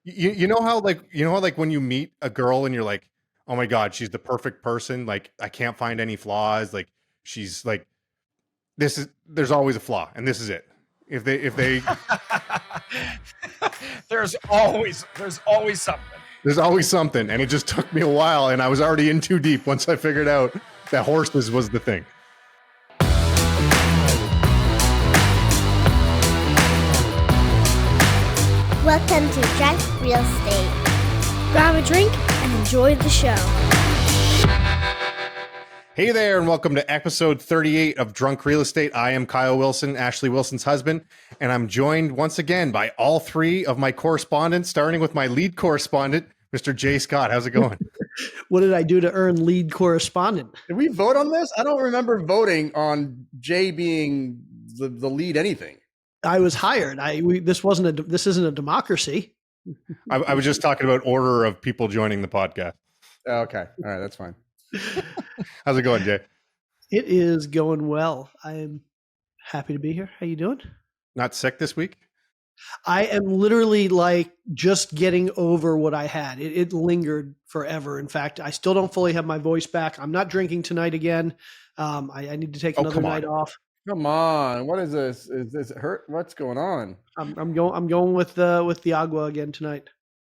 You know how like when you meet a girl and you're like, oh my God, she's the perfect person. Like I can't find any flaws. Like she's like, there's always a flaw, and this is it. If they there's always something. There's always something, and it just took me a while, and I was already in too deep once I figured out that horses was the thing. Welcome to Drunk Real Estate. Grab a drink and enjoy the show. Hey there, and welcome to episode 38 of Drunk Real Estate. I am Kyle Wilson, Ashley Wilson's husband, and I'm joined once again by all three of my correspondents, starting with my lead correspondent, Mr. Jay Scott. How's it going? What did I do to earn lead correspondent? Did we vote on this? I don't remember voting on Jay being the lead anything. I was hired. This isn't a democracy. I was just talking about order of people joining the podcast. Okay. All right. That's fine. How's it going, Jay? It is going well. I'm happy to be here. How you doing? Not sick this week? I am literally like just getting over what I had. It lingered forever. In fact, I still don't fully have my voice back. I'm not drinking tonight again. I need to take another night off. Come on. What is this? Is this hurt? What's going on? I'm going with the agua again tonight.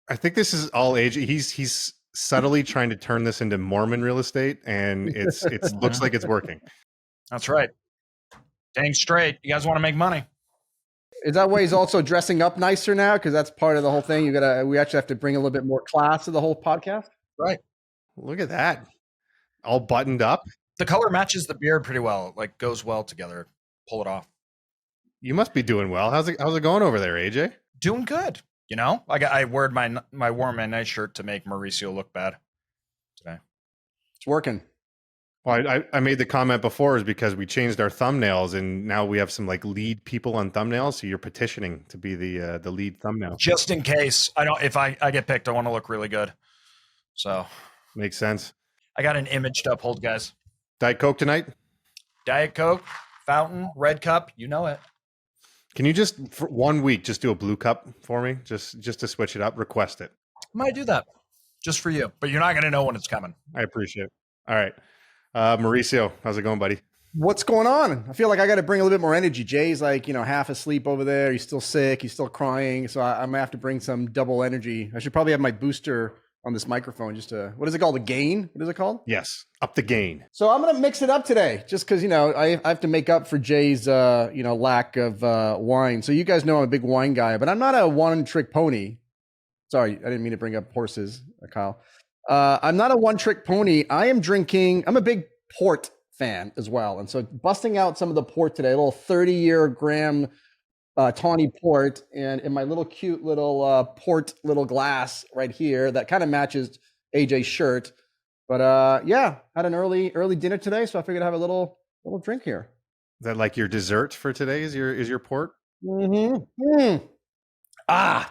I think this is all age. He's subtly trying to turn this into Mormon real estate, and it looks like it's working. That's right. Dang straight. You guys want to make money? Is that why he's also dressing up nicer now? Because that's part of the whole thing. We actually have to bring a little bit more class to the whole podcast. Right. Look at that. All buttoned up. The color matches the beard pretty well. It like goes well together. Pull it off. You must be doing well. How's it going over there, AJ? Doing good. You know, I wore my warm and nice shirt to make Mauricio look bad today. It's working. Well, I made the comment before is because we changed our thumbnails and now we have some like lead people on thumbnails. So you're petitioning to be the lead thumbnail. Just in case if I get picked, I want to look really good. So makes sense. I got an image to uphold, guys. Diet Coke tonight? Diet Coke, fountain, red cup. You know it. Can you just for 1 week just do a blue cup for me? Just to switch it up. Request it. I might do that just for you, but you're not going to know when it's coming. I appreciate it. All right. Mauricio, how's it going, buddy? What's going on? I feel like I got to bring a little bit more energy. Jay's like, half asleep over there. He's still sick. He's still crying. So I'm going to have to bring some double energy. I should probably have my booster on this microphone just to, what is it called? The gain? What is it called? Yes. Up the gain. So I'm going to mix it up today just because, I have to make up for Jay's, lack of wine. So you guys know I'm a big wine guy, but I'm not a one-trick pony. Sorry, I didn't mean to bring up horses, Kyle. I'm not a one-trick pony. I'm a big port fan as well. And so busting out some of the port today, a little 30-year Graham tawny port, and in my little cute little port little glass right here that kind of matches AJ's shirt. But had an early dinner today, so I figured I'd have a little drink here. Is that like your dessert for today? Is your port? Mm-hmm.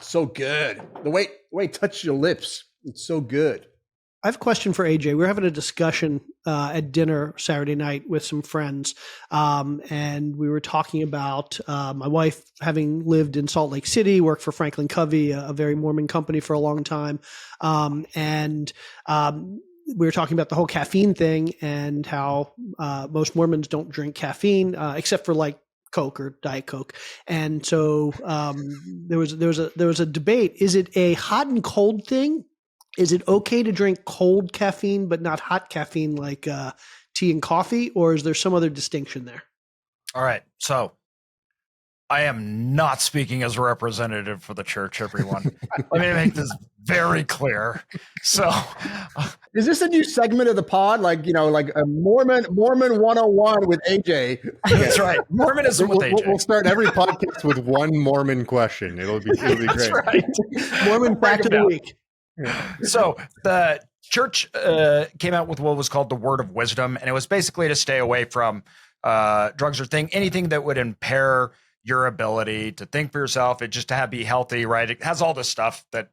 So good. The way it touches your lips, it's so good. I have a question for AJ. We were having a discussion at dinner Saturday night with some friends, and we were talking about my wife having lived in Salt Lake City, worked for Franklin Covey, a very Mormon company for a long time, and we were talking about the whole caffeine thing and how most Mormons don't drink caffeine except for like Coke or Diet Coke. And so there was a debate. Is it a hot and cold thing? Is it okay to drink cold caffeine but not hot caffeine like tea and coffee, or is there some other distinction there? All right. So I am not speaking as a representative for the church, everyone. Let me make this very clear. So is this a new segment of the pod? Like a Mormon 101 with AJ. That's right. Mormonism with AJ. We'll start every podcast with one Mormon question. It'll be great. That's right. Mormon fact of the week. Yeah. So the church came out with what was called the word of wisdom, and it was basically to stay away from drugs or anything that would impair your ability to think for yourself. It just to be healthy, right? It has all this stuff that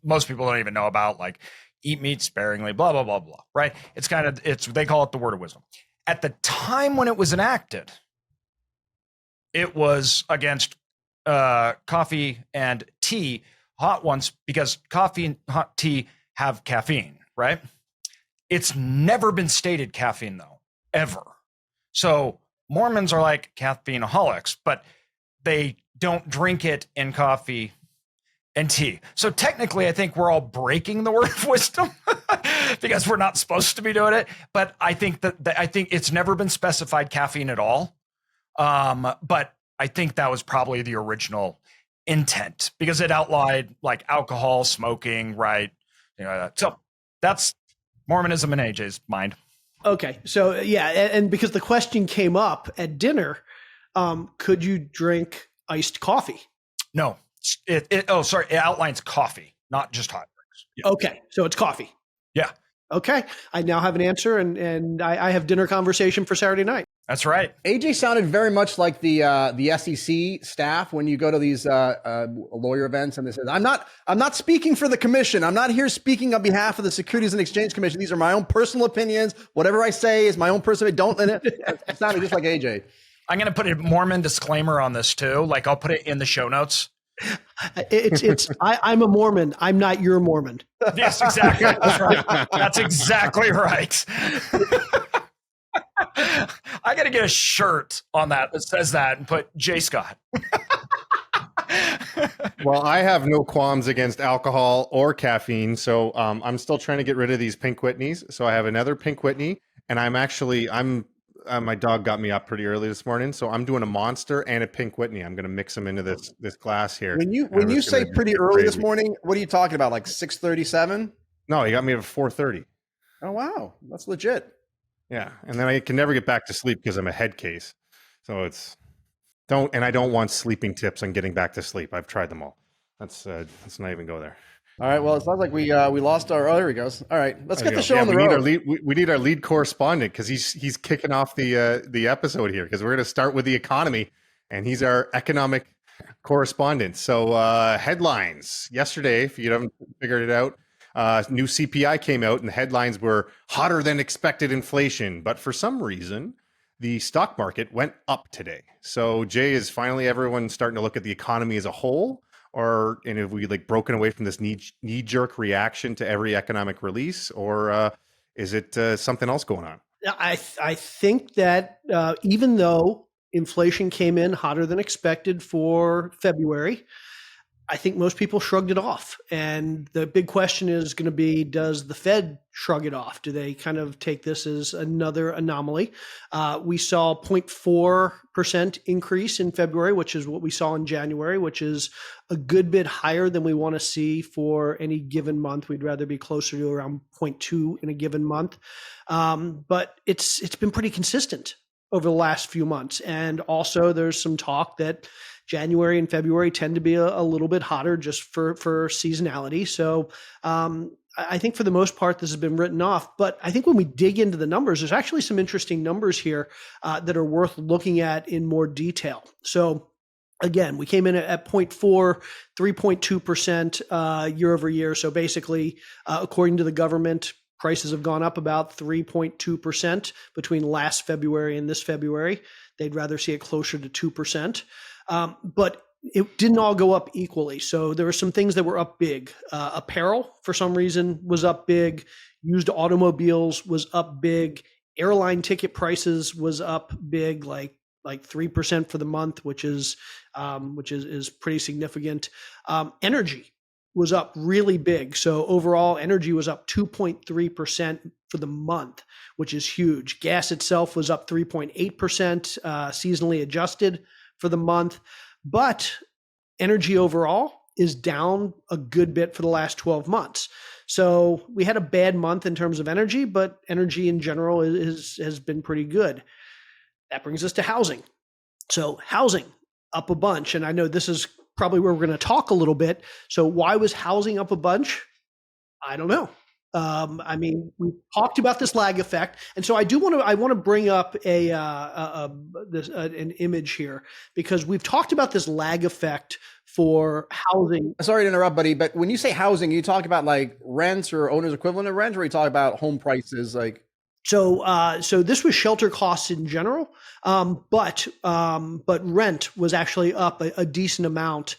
most people don't even know about, like eat meat sparingly, blah, blah, blah, blah, right? They call it the word of wisdom. At the time when it was enacted, it was against coffee and tea hot ones because coffee and hot tea have caffeine, right? It's never been stated caffeine though, ever. So Mormons are like caffeineaholics, but they don't drink it in coffee and tea. So technically, I think we're all breaking the word of wisdom because we're not supposed to be doing it. But I think I think it's never been specified caffeine at all. But I think that was probably the original intent because it outlined like alcohol, smoking, right? So that's Mormonism in AJ's mind. Okay, so yeah, and because the question came up at dinner, could you drink iced coffee? No, it outlines coffee, not just hot drinks. Yeah. Okay, so it's coffee. Yeah. Okay, I now have an answer, and I have dinner conversation for Saturday night. That's right. AJ sounded very much like the SEC staff when you go to these lawyer events and they say, I'm not speaking for the commission. I'm not here speaking on behalf of the Securities and Exchange Commission. These are my own personal opinions. Whatever I say is my own personal. It sounded just like AJ. I'm going to put a Mormon disclaimer on this too. Like I'll put it in the show notes. I'm a Mormon. I'm not your Mormon. Yes, exactly. That's right. That's exactly right. I got to get a shirt on that says that and put J. Scott. Well, I have no qualms against alcohol or caffeine, so I'm still trying to get rid of these Pink Whitneys. So I have another Pink Whitney, and I'm my dog got me up pretty early this morning, so I'm doing a Monster and a Pink Whitney. I'm going to mix them into this glass here. When you say pretty early this morning, what are you talking about? Like 6:37? No, he got me at 4:30. Oh wow, that's legit. Yeah, and then I can never get back to sleep because I'm a head case. So I don't want sleeping tips on getting back to sleep. I've tried them all. Let's not even go there. All right. Well, it sounds like we lost our. Oh, there he goes. All right, let's get the show on the road. We need our lead correspondent because he's kicking off the episode here because we're going to start with the economy, and he's our economic correspondent. So headlines yesterday, if you haven't figured it out. New CPI came out and the headlines were hotter than expected inflation. But for some reason, the stock market went up today. So Jay, is finally everyone starting to look at the economy as a whole? And have we like broken away from this knee-jerk reaction to every economic release? Or is it something else going on? I think that even though inflation came in hotter than expected for February, I think most people shrugged it off. And the big question is going to be, does the Fed shrug it off? Do they kind of take this as another anomaly? We saw 0.4% increase in February, which is what we saw in January, which is a good bit higher than we want to see for any given month. We'd rather be closer to around 0.2 in a given month. But it's been pretty consistent over the last few months. And also there's some talk that January and February tend to be a little bit hotter just for seasonality. So I think for the most part, this has been written off. But I think when we dig into the numbers, there's actually some interesting numbers here that are worth looking at in more detail. So again, we came in at 0.4, 3.2% year over year. So basically, according to the government, prices have gone up about 3.2% between last February and this February. They'd rather see it closer to 2%. But it didn't all go up equally. So there were some things that were up big. Apparel, for some reason, was up big. Used automobiles was up big. Airline ticket prices was up big, like 3% for the month, which is pretty significant. Energy was up really big. So overall, energy was up 2.3% for the month, which is huge. Gas itself was up 3.8%, seasonally adjusted for the month, but energy overall is down a good bit for the last 12 months. So we had a bad month in terms of energy, but energy in general has been pretty good. That brings us to housing. So housing up a bunch. And I know this is probably where we're going to talk a little bit. So why was housing up a bunch? I don't know. I mean, we talked about this lag effect, and so I want to bring up an image here because we've talked about this lag effect for housing. Sorry to interrupt, buddy, but when you say housing, you talk about like rents or owner's equivalent of rent, or you talk about home prices, like. So this was shelter costs in general, but rent was actually up a decent amount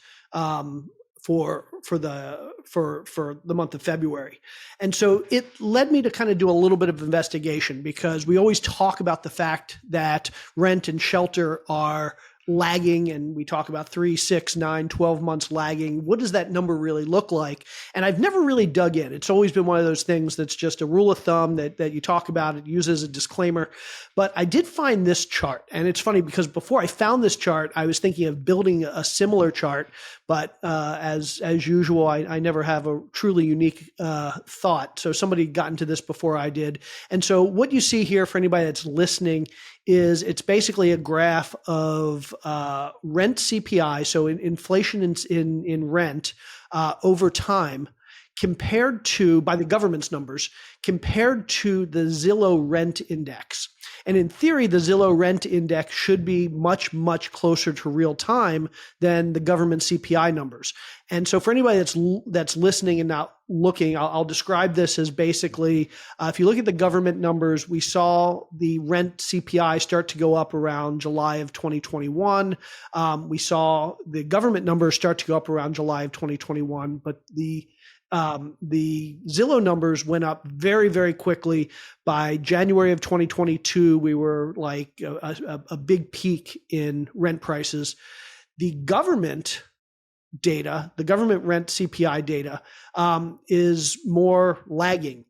for the month of February. And so it led me to kind of do a little bit of investigation, because we always talk about the fact that rent and shelter are lagging, and we talk about 3, 6, 9, 12 months lagging. What does that number really look like? And I've never really dug in. It's always been one of those things that's just a rule of thumb that you talk about. It uses a disclaimer. But I did find this chart, and it's funny because before I found this chart, I was thinking of building a similar chart. But as usual, I never have a truly unique thought. So somebody got into this before I did. And so what you see here, for anybody that's listening, is it's basically a graph of rent CPI, so inflation in rent over time, compared to, by the government's numbers, compared to the Zillow Rent Index. And in theory, the Zillow Rent Index should be much, much closer to real time than the government CPI numbers. And so for anybody that's listening and not looking, I'll describe this as basically, if you look at the government numbers, we saw the rent CPI start to go up around July of 2021. We saw the government numbers start to go up around July of 2021, but the Zillow numbers went up very, very quickly. By January of 2022, we were like a big peak in rent prices. The government data, the government rent CPI data, is more lagging.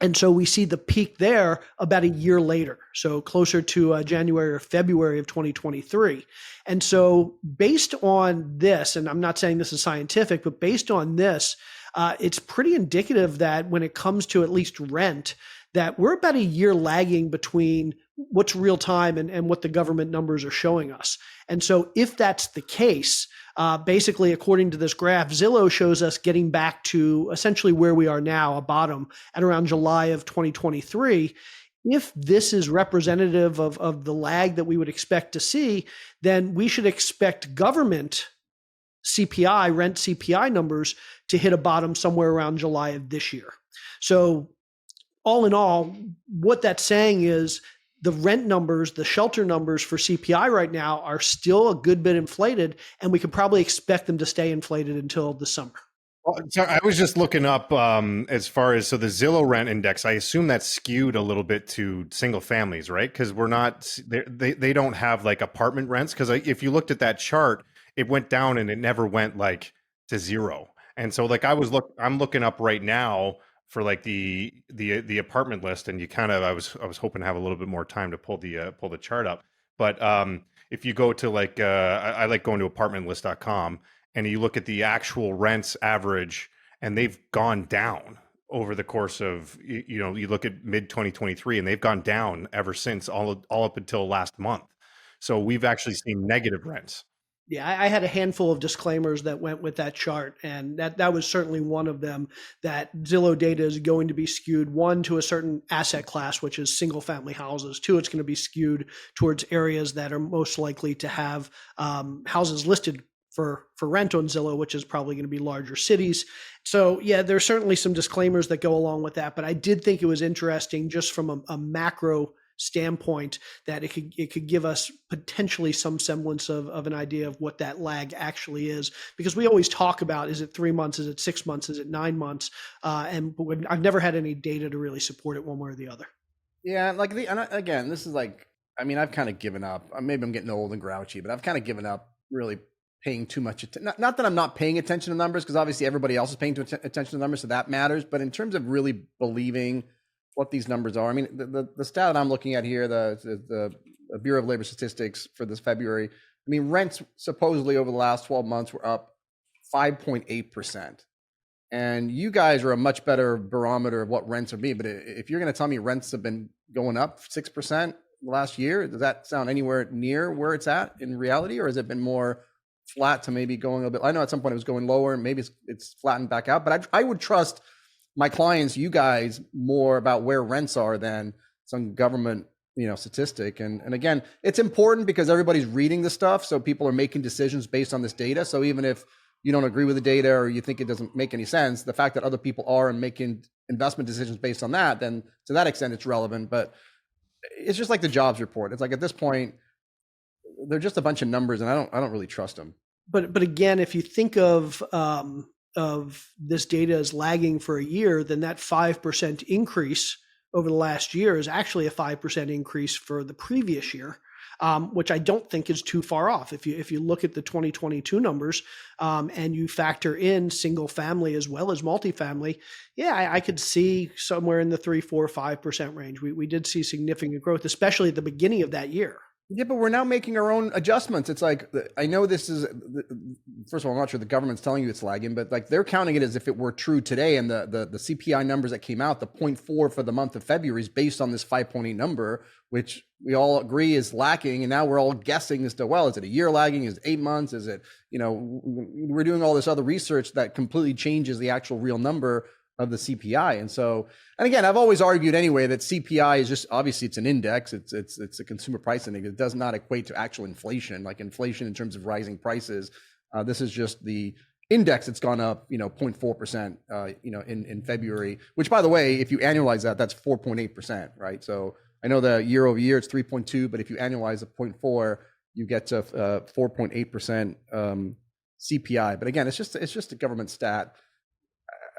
And so we see the peak there about a year later, so closer to January or February of 2023. And so based on this, and I'm not saying this is scientific, but based on this, it's pretty indicative that when it comes to at least rent, that we're about a year lagging between what's real time and what the government numbers are showing us. And so if that's the case, basically, according to this graph, Zillow shows us getting back to essentially where we are now, a bottom at around July of 2023. If this is representative of the lag that we would expect to see, then we should expect government CPI, rent CPI numbers to hit a bottom somewhere around July of this year. So all in all, what that's saying is the rent numbers, the shelter numbers for CPI right now are still a good bit inflated, and we could probably expect them to stay inflated until the summer. Well, so I was just looking up as far as, so the Zillow Rent Index, I assume that's skewed a little bit to single families, right? Because we're not, they don't have like apartment rents. Because if you looked at that chart, it went down and it never went like to zero. And so like I'm looking up right now for like the apartment list, and you kind of, I was hoping to have a little bit more time to pull the chart up. But if you go to like I like going to apartmentlist.com, and you look at the actual rents average, and they've gone down over the course of, you look at mid 2023, and they've gone down ever since, all up until last month. So we've actually seen negative rents. Yeah, I had a handful of disclaimers that went with that chart, and that was certainly one of them, that Zillow data is going to be skewed, one, to a certain asset class, which is single family houses. Two, it's going to be skewed towards areas that are most likely to have houses listed for rent on Zillow, which is probably going to be larger cities. So yeah, there's certainly some disclaimers that go along with that, but I did think it was interesting just from a macro standpoint that it could give us potentially some semblance of an idea of what that lag actually is, because we always talk about, is it 3 months, is it 6 months, is it 9 months, and I've never had any data to really support it one way or the other. Yeah, like again, this is like, I mean, I've kind of given up. Maybe I'm getting old and grouchy, but I've kind of given up really paying too much attention. Not that I'm not paying attention to numbers, because obviously everybody else is paying attention to numbers, so that matters. But in terms of really believing what these numbers are, I mean, the stat that I'm looking at here, the Bureau of Labor Statistics for this February, I mean, rents supposedly over the last 12 months were up 5.8%. And you guys are a much better barometer of what rents are being. But if you're going to tell me rents have been going up 6% last year, does that sound anywhere near where it's at in reality? Or has it been more flat to maybe going a little bit? I know at some point it was going lower, and maybe it's flattened back out. But I would trust my clients, you guys, more about where rents are than some government, statistic. And again, it's important because everybody's reading the stuff, so people are making decisions based on this data. So even if you don't agree with the data or you think it doesn't make any sense, the fact that other people are and making investment decisions based on that, then to that extent it's relevant. But it's just like the jobs report. It's like at this point, they're just a bunch of numbers, and I don't really trust them. But again, if you think of this data as lagging for a year, then that 5% increase over the last year is actually a 5% increase for the previous year, which I don't think is too far off. If you look at the 2022 numbers and you factor in single family as well as multifamily, yeah, I could see somewhere in the 3, 4, 5% range. We did see significant growth, especially at the beginning of that year. Yeah, but we're now making our own adjustments. It's like, I know this is, first of all, I'm not sure the government's telling you it's lagging, but like they're counting it as if it were true today. And the CPI numbers that came out, the 0.4 for the month of February is based on this 5.8 number, which we all agree is lacking. And now we're all guessing as to, well, is it a year lagging? Is it 8 months? Is it, we're doing all this other research that completely changes the actual real number of the CPI. And again, I've always argued anyway that CPI is just, obviously it's an index. It's a consumer price index. It does not equate to actual inflation, like inflation in terms of rising prices. This is just the index that's gone up, 0.4%, in February, which by the way, if you annualize that, that's 4.8%, right? So I know the year over year it's 3.2, but if you annualize the 0.4, you get to 4.8% CPI. But again, it's just a government stat.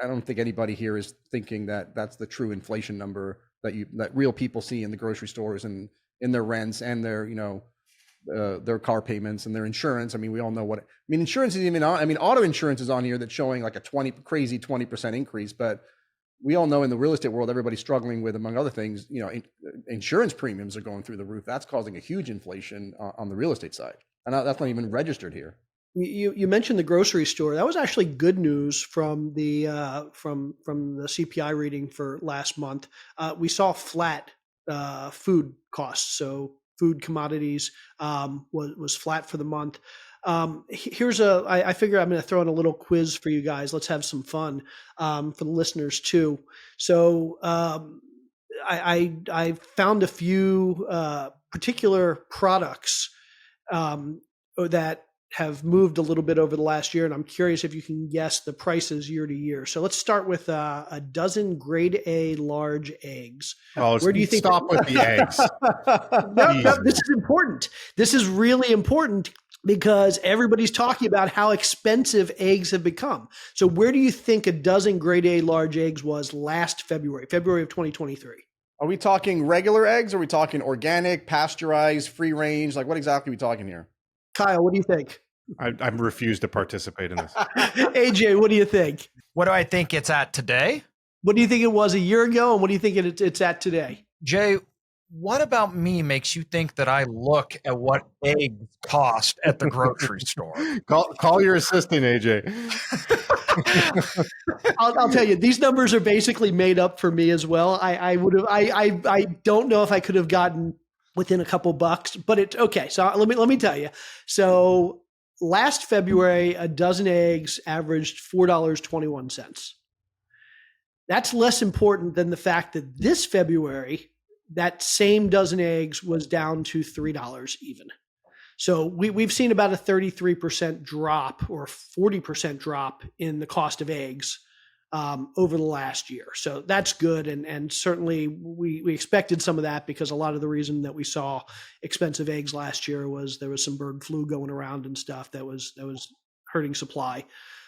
I don't think anybody here is thinking that that's the true inflation number that real people see in the grocery stores and in their rents and their car payments and their insurance. I mean, we all know insurance is even on. I mean, auto insurance is on here that's showing like a crazy 20% increase. But we all know in the real estate world, everybody's struggling with, among other things, insurance premiums are going through the roof. That's causing a huge inflation on the real estate side, and that's not even registered here. You mentioned the grocery store. That was actually good news from the CPI reading for last month. We saw flat food costs, so food commodities was flat for the month. I figure I'm going to throw in a little quiz for you guys. Let's have some fun for the listeners too. So I found a few particular products that have moved a little bit over the last year, and I'm curious if you can guess the prices year to year. So let's start with a dozen grade A large eggs. Oh, where do you think? Stop with the eggs. No, this is important. This is really important because everybody's talking about how expensive eggs have become. So where do you think a dozen grade A large eggs was last February of 2023? Are we talking regular eggs? Or are we talking organic, pasteurized, free range? Like what exactly are we talking here? Kyle, what do you think? I refuse to participate in this. AJ, what do you think? What do I think it's at today? What do you think it was a year ago, and what do you think it's at today? Jay, what about me makes you think that I look at what eggs cost at the grocery store? Call your assistant, AJ. I'll tell you, these numbers are basically made up for me as well. I don't know if I could have gotten within a couple bucks, but it's okay. So let me tell you. So last February, a dozen eggs averaged $4.21. That's less important than the fact that this February, that same dozen eggs was down to $3 even. So we've seen about a 33% drop or 40% drop in the cost of eggs over the last year. So that's good. And certainly we expected some of that because a lot of the reason that we saw expensive eggs last year was there was some bird flu going around and stuff that was hurting supply.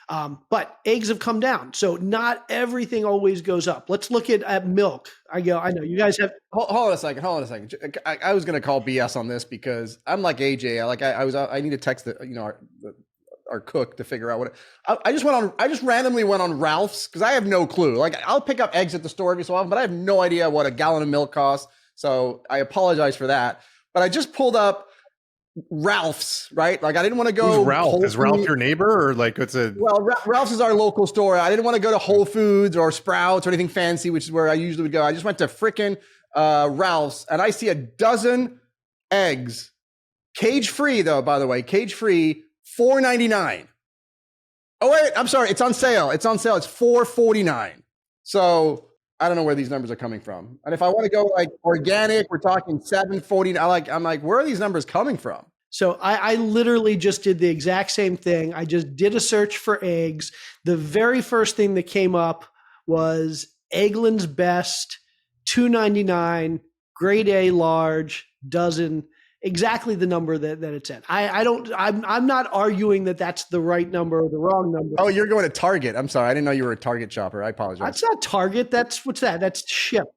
But eggs have come down. So not everything always goes up. Let's look at milk. I know you guys have. Hold on a second. I was going to call BS on this because I'm like AJ. I need to text our cook to figure out what I just randomly went on Ralph's because I have no clue. Like I'll pick up eggs at the store every so often, but I have no idea what a gallon of milk costs. So I apologize for that. But I just pulled up Ralph's, right? Like I didn't want to go. Who's Ralph? Is Ralph your neighbor or like it's a? Well, Ralph's is our local store. I didn't want to go to Whole Foods or Sprouts or anything fancy, which is where I usually would go. I just went to frickin' Ralph's and I see a dozen eggs, cage free though. By the way, cage free. $4.99. Oh wait, I'm sorry. It's on sale. It's $4.49. So I don't know where these numbers are coming from. And if I want to go like organic, we're talking $7.49. I'm like, where are these numbers coming from? So I literally just did the exact same thing. I just did a search for eggs. The very first thing that came up was Eggland's Best, $2.99, grade A large, dozen. exactly the number that it's at. I'm not arguing that that's the right number or the wrong number. Oh, you're going to Target. I'm sorry. I didn't know you were a Target shopper. I apologize. That's not Target. What's that? That's shipped.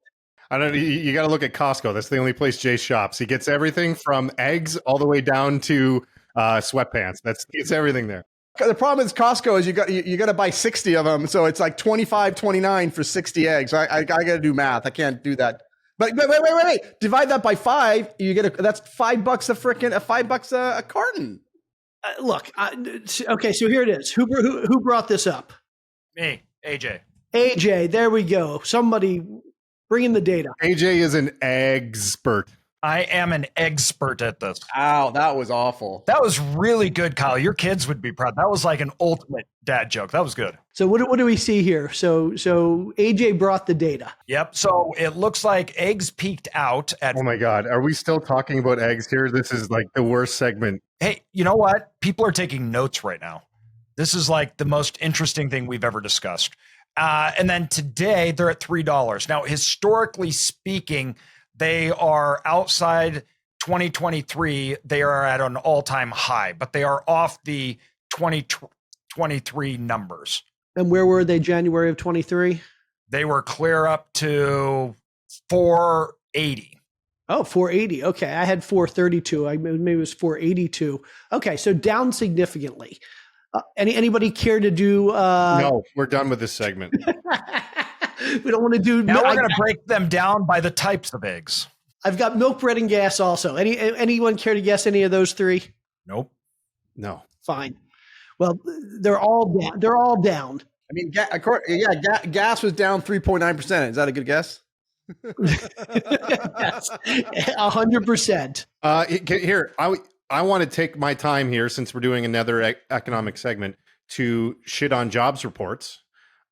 I don't. You got to look at Costco. That's the only place Jay shops. He gets everything from eggs all the way down to sweatpants. It's everything there. The problem is Costco is you got to buy 60 of them, so it's like 25, 29 for 60 eggs. I got to do math. I can't do that. But wait. Divide that by 5. You get that's $5 $5 a carton. Look, okay. So here it is. Who brought this up? Me, AJ. AJ. There we go. Somebody bring in the data. AJ is an expert. I am an expert at this. Ow, that was awful. That was really good, Kyle. Your kids would be proud. That was like an ultimate dad joke. That was good. So what do we see here? So AJ brought the data. Yep. So it looks like eggs peaked out at. Oh my God. Are we still talking about eggs here? This is like the worst segment. Hey, you know what? People are taking notes right now. This is like the most interesting thing we've ever discussed. And then today they're at $3. Now, historically speaking, they are outside 2023. They are at an all-time high, but they are off the 2023 numbers. And where were they January of 23? They were clear up to 480. Oh, 480. Okay. I had 432. Maybe it was 482. Okay. So down significantly. Anybody care to do? No, we're done with this segment. We don't want to do. Now we're going to break them down by the types of eggs. I've got milk, bread, and gas also. Anyone care to guess any of those 3? Nope. No. Fine. Well, they're all down. They're all down. I mean, gas was down 3.9%. Is that a good guess? Yes, 100%. Here, I want to take my time here, since we're doing another economic segment, to shit on jobs reports,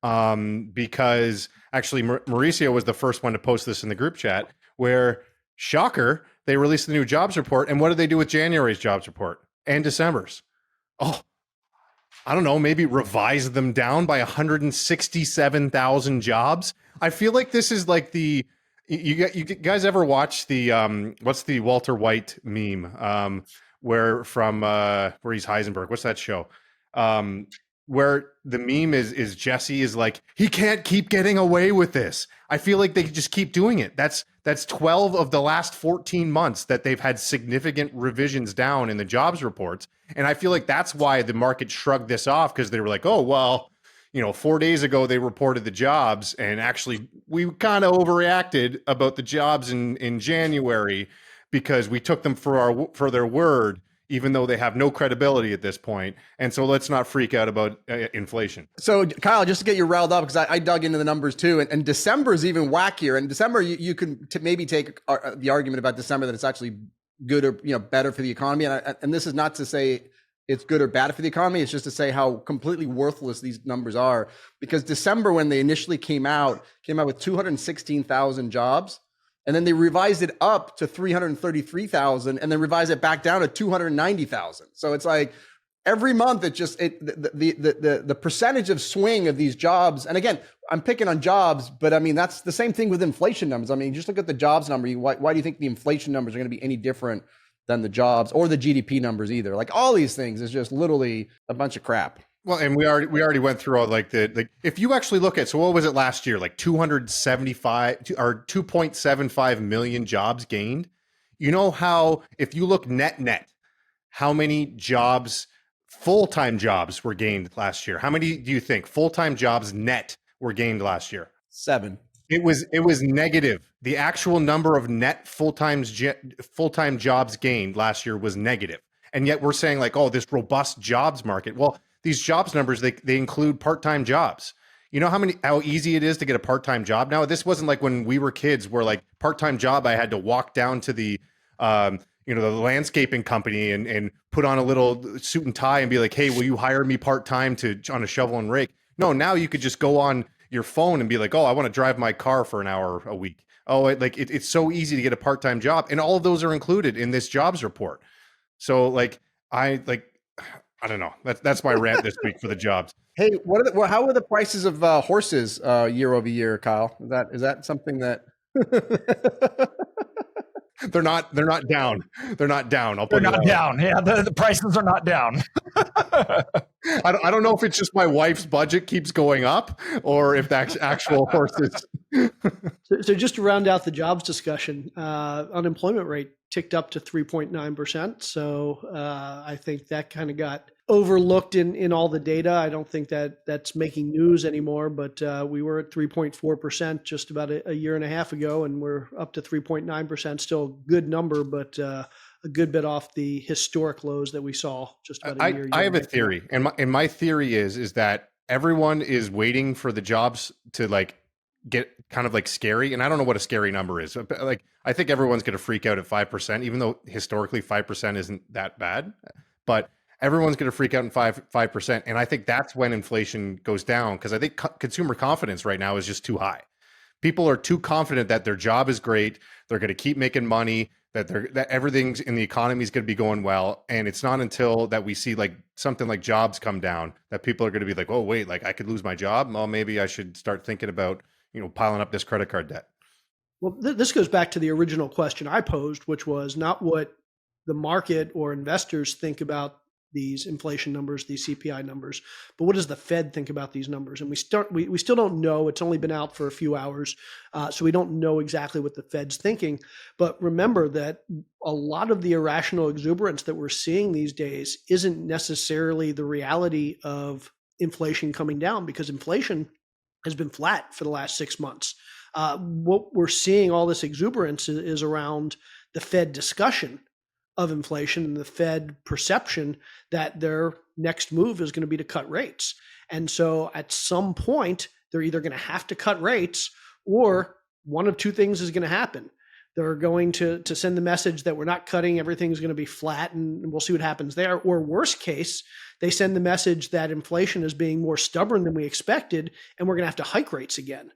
because actually Mauricio was the first one to post this in the group chat, where, shocker, they released the new jobs report. And what did they do with January's jobs report and December's? Oh, I don't know, maybe revise them down by 167,000 jobs. I feel like this is like you guys ever watch the what's the Walter White meme where he's Heisenberg? What's that show? Where the meme is Jesse is like, he can't keep getting away with this. I feel like they just keep doing it. That's 12 of the last 14 months that they've had significant revisions down in the jobs reports. And I feel like that's why the market shrugged this off, because they were like, oh, well, 4 days ago they reported the jobs, and actually we kind of overreacted about the jobs in January because we took them for their word, even though they have no credibility at this point. And so let's not freak out about inflation. So Kyle, just to get you riled up, because I dug into the numbers too, and December is even wackier. And December, you can maybe take the argument about December that it's actually good or better for the economy. And this is not to say it's good or bad for the economy. It's just to say how completely worthless these numbers are. Because December, when they initially came out with 216,000 jobs. And then they revised it up to 333,000, and then revised it back down to 290,000. So it's like every month the percentage of swing of these jobs. And again, I'm picking on jobs, but I mean that's the same thing with inflation numbers. I mean, just look at the jobs number. Why do you think the inflation numbers are going to be any different than the jobs or the GDP numbers either? Like all these things is just literally a bunch of crap. Well, and we already went through all like if you actually look at, so what was it last year? Like 2.75 million jobs gained. You know how, if you look net, how many jobs, full-time jobs were gained last year? How many do you think full-time jobs net were gained last year? 7. It was negative. The actual number of net full-time jobs gained last year was negative. And yet we're saying like, oh, this robust jobs market. Well, these jobs numbers, they include part-time jobs. You know how easy it is to get a part-time job now? This wasn't like when we were kids where like part-time job, I had to walk down to the, the landscaping company and put on a little suit and tie and be like, hey, will you hire me part-time on a shovel and rake? No, now you could just go on your phone and be like, oh, I want to drive my car for an hour a week. Oh, it's so easy to get a part-time job. And all of those are included in this jobs report. So I don't know. That's my rant this week for the jobs. Hey, how are the prices of horses year over year, Kyle? Is that something that They're not down. They're not down. I'll They're put it not that way. down. Yeah, the prices are not down. I don't know if it's just my wife's budget keeps going up or if that's actual horses. So just to round out the jobs discussion, unemployment rate ticked up to 3.9%. So I think that kind of got overlooked in all the data. I don't think that's making news anymore, but we were at 3.4% just about a year and a half ago, and we're up to 3.9%. Still a good number, but a good bit off the historic lows that we saw just about a year. I have a theory, and my theory is that everyone is waiting for the jobs to like get kind of like scary, and I don't know what a scary number is. But like, I think everyone's going to freak out at 5%, even though historically 5% isn't that bad. But everyone's going to freak out in 5%, and I think that's when inflation goes down, because I think consumer confidence right now is just too high. People are too confident that their job is great, they're going to keep making money, that everything's in the economy is going to be going well, and it's not until that we see like something like jobs come down that people are going to be like, oh wait, like I could lose my job. Well, maybe I should start thinking about piling up this credit card debt. Well, this goes back to the original question I posed, which was not what the market or investors think about these inflation numbers, these CPI numbers, but what does the Fed think about these numbers? And we still don't know. It's only been out for a few hours, so we don't know exactly what the Fed's thinking. But remember that a lot of the irrational exuberance that we're seeing these days isn't necessarily the reality of inflation coming down, because inflation has been flat for the last 6 months. What we're seeing, all this exuberance, is around the Fed discussion of inflation and the Fed perception that their next move is going to be to cut rates. And so at some point, they're either going to have to cut rates, or one of two things is going to happen. They're going to send the message that we're not cutting, everything's going to be flat, and we'll see what happens there. Or worst case, they send the message that inflation is being more stubborn than we expected, and we're going to have to hike rates again.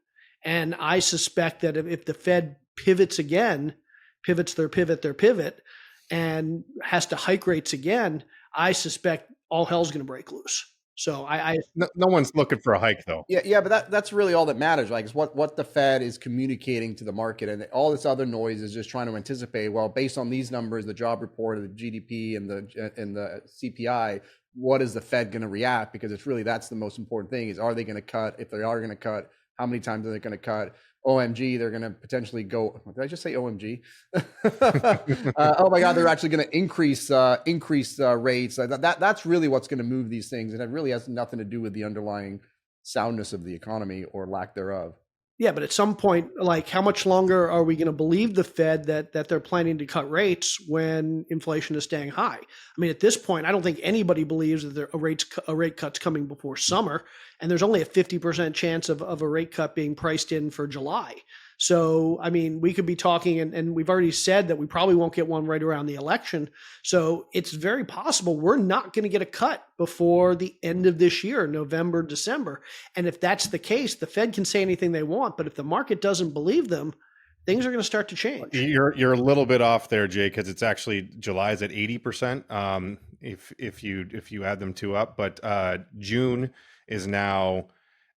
And I suspect that if the Fed pivots their pivot, and has to hike rates again, I suspect all hell's going to break loose. So no one's looking for a hike though. Yeah, but that's really all that matters. Like, is what the Fed is communicating to the market, and all this other noise is just trying to anticipate. Well, based on these numbers, the job report, the GDP, and the CPI, what is the Fed going to react? Because it's really, that's the most important thing: is are they going to cut? If they are going to cut, how many times are they going to cut? OMG, they're going to potentially go. Did I just say OMG? Oh my God, they're actually going to increase rates. That's really what's going to move these things, and it really has nothing to do with the underlying soundness of the economy or lack thereof. Yeah, but at some point, like, how much longer are we going to believe the Fed that they're planning to cut rates when inflation is staying high? I mean, at this point, I don't think anybody believes that a rate cut's coming before summer, and there's only a 50% chance of a rate cut being priced in for July. So, I mean, we could be talking, and we've already said that we probably won't get one right around the election. So it's very possible we're not going to get a cut before the end of this year, November, December. And if that's the case, the Fed can say anything they want, but if the market doesn't believe them, things are going to start to change. You're a little bit off there, Jay, because it's actually July's at 80%. If you add them two up, but June is now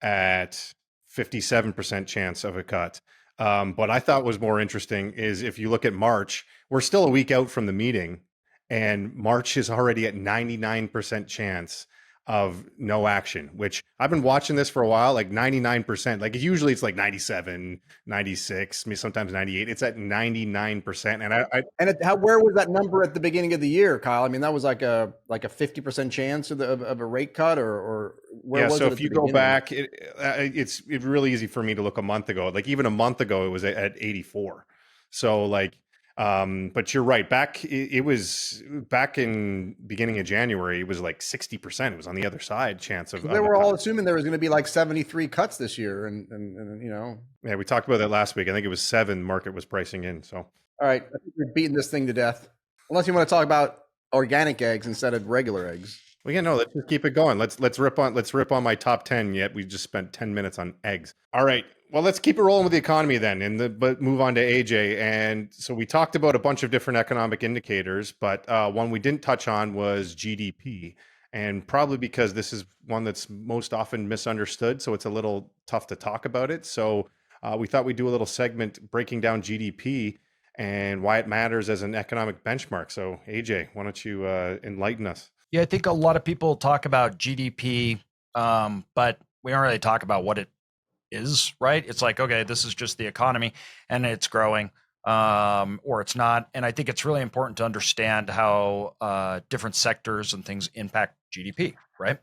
at 57% chance of a cut. But I thought was more interesting is if you look at March, we're still a week out from the meeting, and March is already at 99% chance of no action, which I've been watching this for a while, like 99%, like usually it's like 97, 96, sometimes 98. It's at 99%. Where was that number at the beginning of the year, Kyle? I mean, that was like a 50% chance of a rate cut, or where was it? So if you go back, it's really easy for me to look a month ago. Like even a month ago, it was at 84. So like, but you're right. It was back in beginning of January, it was like 60%. It was on the other side chance of. They were all assuming there was going to be like 73 cuts this year, and Yeah, we talked about that last week. I think it was 7 market was pricing in. So all right, I think we're beating this thing to death. Unless you want to talk about organic eggs instead of regular eggs. Well, yeah, no, let's just keep it going. Let's rip on my top 10. Yet we just spent 10 minutes on eggs. All right. Well, let's keep it rolling with the economy then, but move on to AJ. And so we talked about a bunch of different economic indicators, but one we didn't touch on was GDP, and probably because this is one that's most often misunderstood, so it's a little tough to talk about it. So we thought we'd do a little segment breaking down GDP and why it matters as an economic benchmark. So, AJ, why don't you enlighten us? Yeah, I think a lot of people talk about GDP, but we don't really talk about what it is, right? It's like, okay, this is just the economy and it's growing, or it's not. And I think it's really important to understand how different sectors and things impact GDP, right?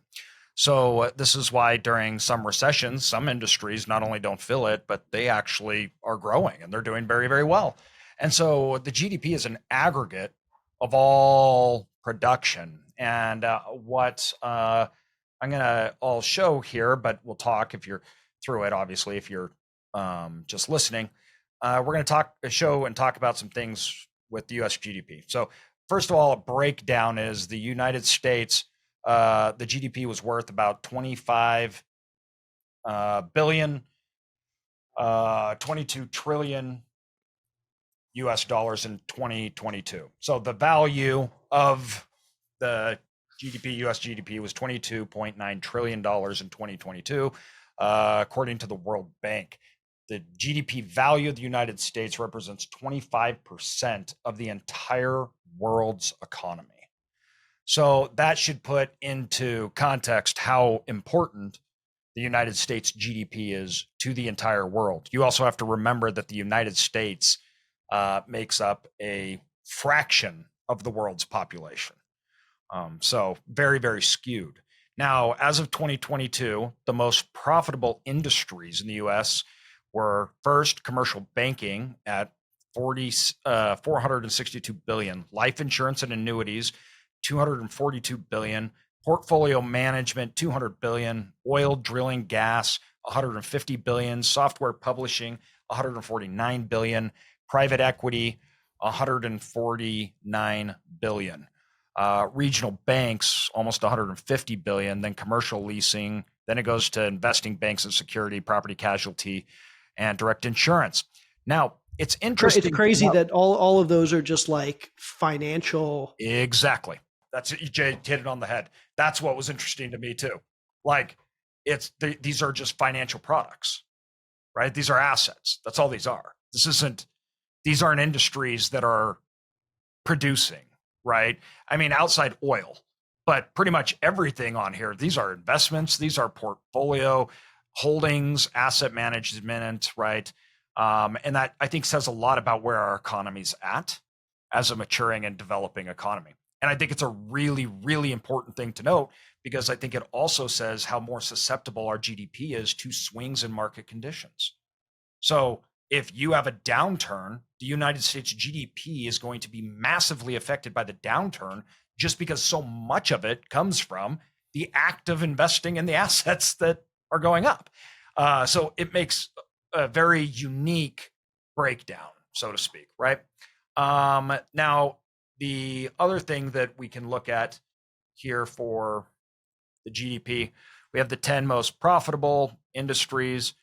So this is why during some recessions, some industries not only don't feel it, but they actually are growing and they're doing very, very well. And so the GDP is an aggregate of all production. And what I'm going to all show here, but we'll talk if you're through it, obviously, if you're just listening. We're going to show and talk about some things with the US GDP. So first of all, a breakdown is the United States, the GDP was worth about 25 billion, 22 trillion US dollars in 2022. So the value of the GDP, US GDP, was $22.9 trillion in 2022, according to the World Bank. The GDP value of the United States represents 25% of the entire world's economy. So that should put into context how important the United States GDP is to the entire world. You also have to remember that the United States makes up a fraction of the world's population. So very, very skewed. Now, as of 2022, the most profitable industries in the US were first commercial banking at 462 billion, life insurance and annuities, 242 billion, portfolio management, 200 billion, oil, drilling, gas, 150 billion, software publishing, 149 billion, private equity, 149 billion. Regional banks, almost 150 billion, then commercial leasing, then it goes to investing banks and security, property casualty, and direct insurance. Now, it's interesting. It's crazy that all of those are just like financial. Exactly. That's it. You hit it on the head. That's what was interesting to me too. Like these are just financial products, right? These are assets. That's all these are. These aren't industries that are producing, right? I mean, outside oil, but pretty much everything on here, these are investments, these are portfolio holdings, asset management, right? And that, I think, says a lot about where our economy's at as a maturing and developing economy. And I think it's a really, really important thing to note, because I think it also says how more susceptible our GDP is to swings in market conditions. So if you have a downturn, the United States GDP is going to be massively affected by the downturn, just because so much of it comes from the act of investing in the assets that are going up. So it makes a very unique breakdown, so to speak, right? Now, the other thing that we can look at here for the GDP, we have the 10 most profitable industries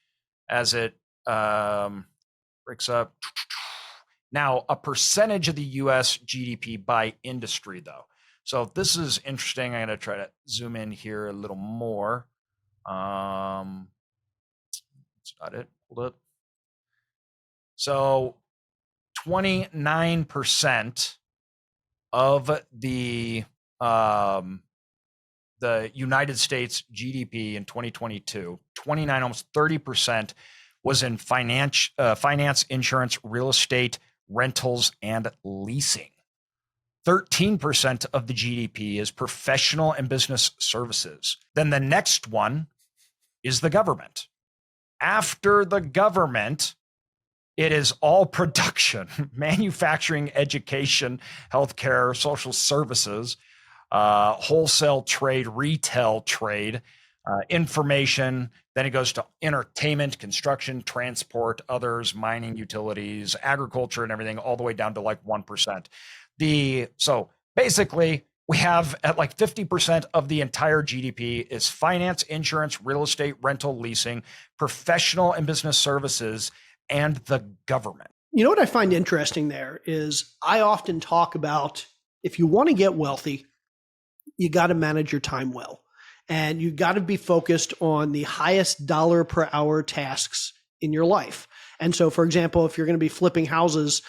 as it breaks up. Now, a percentage of the US GDP by industry, though. So this is interesting. I'm going to try to zoom in here a little more. That's not it. Hold up. So 29% of the United States GDP in 2022, 29, almost 30%, was in finance, insurance, real estate, rentals, and leasing. 13% of the GDP is professional and business services. Then the next one is the government. After the government, it is all production, manufacturing, education, healthcare, social services, wholesale trade, retail trade, information. Then it goes to entertainment, construction, transport, others, mining, utilities, agriculture, and everything, all the way down to like 1%. So basically, we have at like 50% of the entire GDP is finance, insurance, real estate, rental, leasing, professional and business services, and the government. You know what I find interesting there is I often talk about, if you want to get wealthy, you got to manage your time well. And you got to be focused on the highest dollar per hour tasks in your life. And so, for example, if you're going to be flipping houses,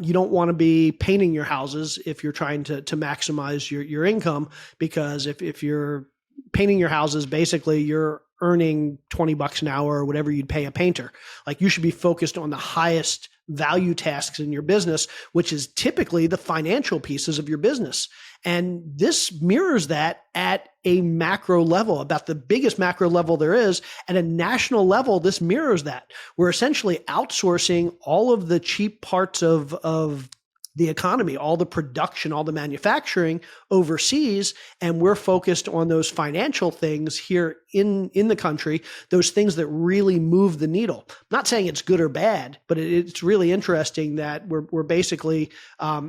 you don't want to be painting your houses if you're trying to maximize your income, because if you're painting your houses, basically you're earning $20 an hour or whatever you'd pay a painter. Like, you should be focused on the highest value tasks in your business, which is typically the financial pieces of your business. And this mirrors that at a macro level, about the biggest macro level there is. At a national level, this mirrors that. We're essentially outsourcing all of the cheap parts of the economy, all the production, all the manufacturing overseas, and we're focused on those financial things here in the country, those things that really move the needle. I'm not saying it's good or bad, but it's really interesting that we're basically,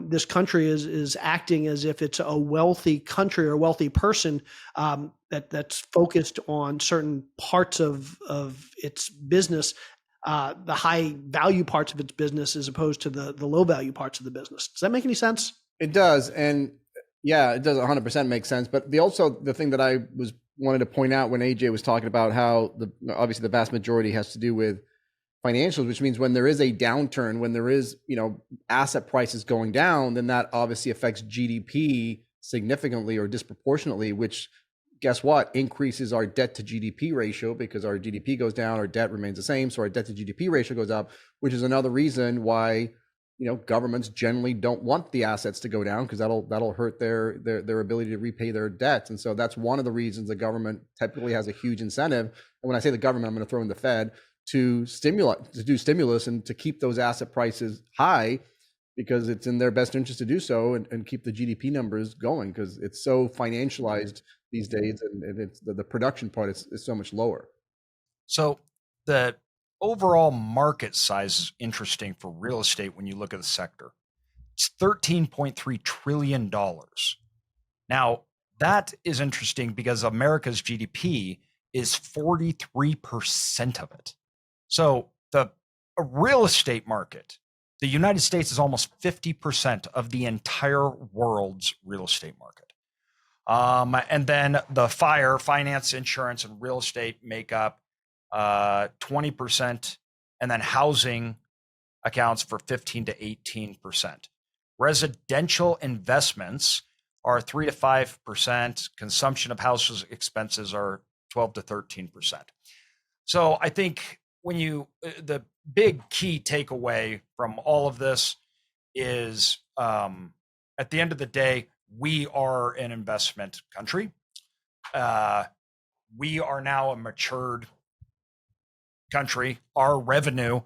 this country is acting as if it's a wealthy country or a wealthy person that's focused on certain parts of its business, the high value parts of its business as opposed to the low value parts of the business. Does that make any sense? It does. And yeah, it does 100% make sense. But the thing that I wanted to point out when AJ was talking about how obviously the vast majority has to do with financials, which means when there is a downturn, when there is, asset prices going down, then that obviously affects GDP significantly or disproportionately, which, guess what, increases our debt to GDP ratio, because our GDP goes down, our debt remains the same. So our debt to GDP ratio goes up, which is another reason why, governments generally don't want the assets to go down, because that'll hurt their ability to repay their debts. And so that's one of the reasons the government typically has a huge incentive. And when I say the government, I'm going to throw in the Fed to do stimulus and to keep those asset prices high, because it's in their best interest to do so and keep the GDP numbers going, because it's so financialized these days, and it's the production part is so much lower. So the overall market size is interesting for real estate when you look at the sector. It's $13.3 trillion. Now, that is interesting because America's GDP is 43% of it. So the real estate market, the United States is almost 50% of the entire world's real estate market. And then the finance, insurance, and real estate make up 20%, and then housing accounts for 15 to 18%. Residential investments are 3 to 5%. Consumption of houses expenses are 12 to 13%. So I think the big key takeaway from all of this is, at the end of the day, we are an investment country. We are now a matured country. Our revenue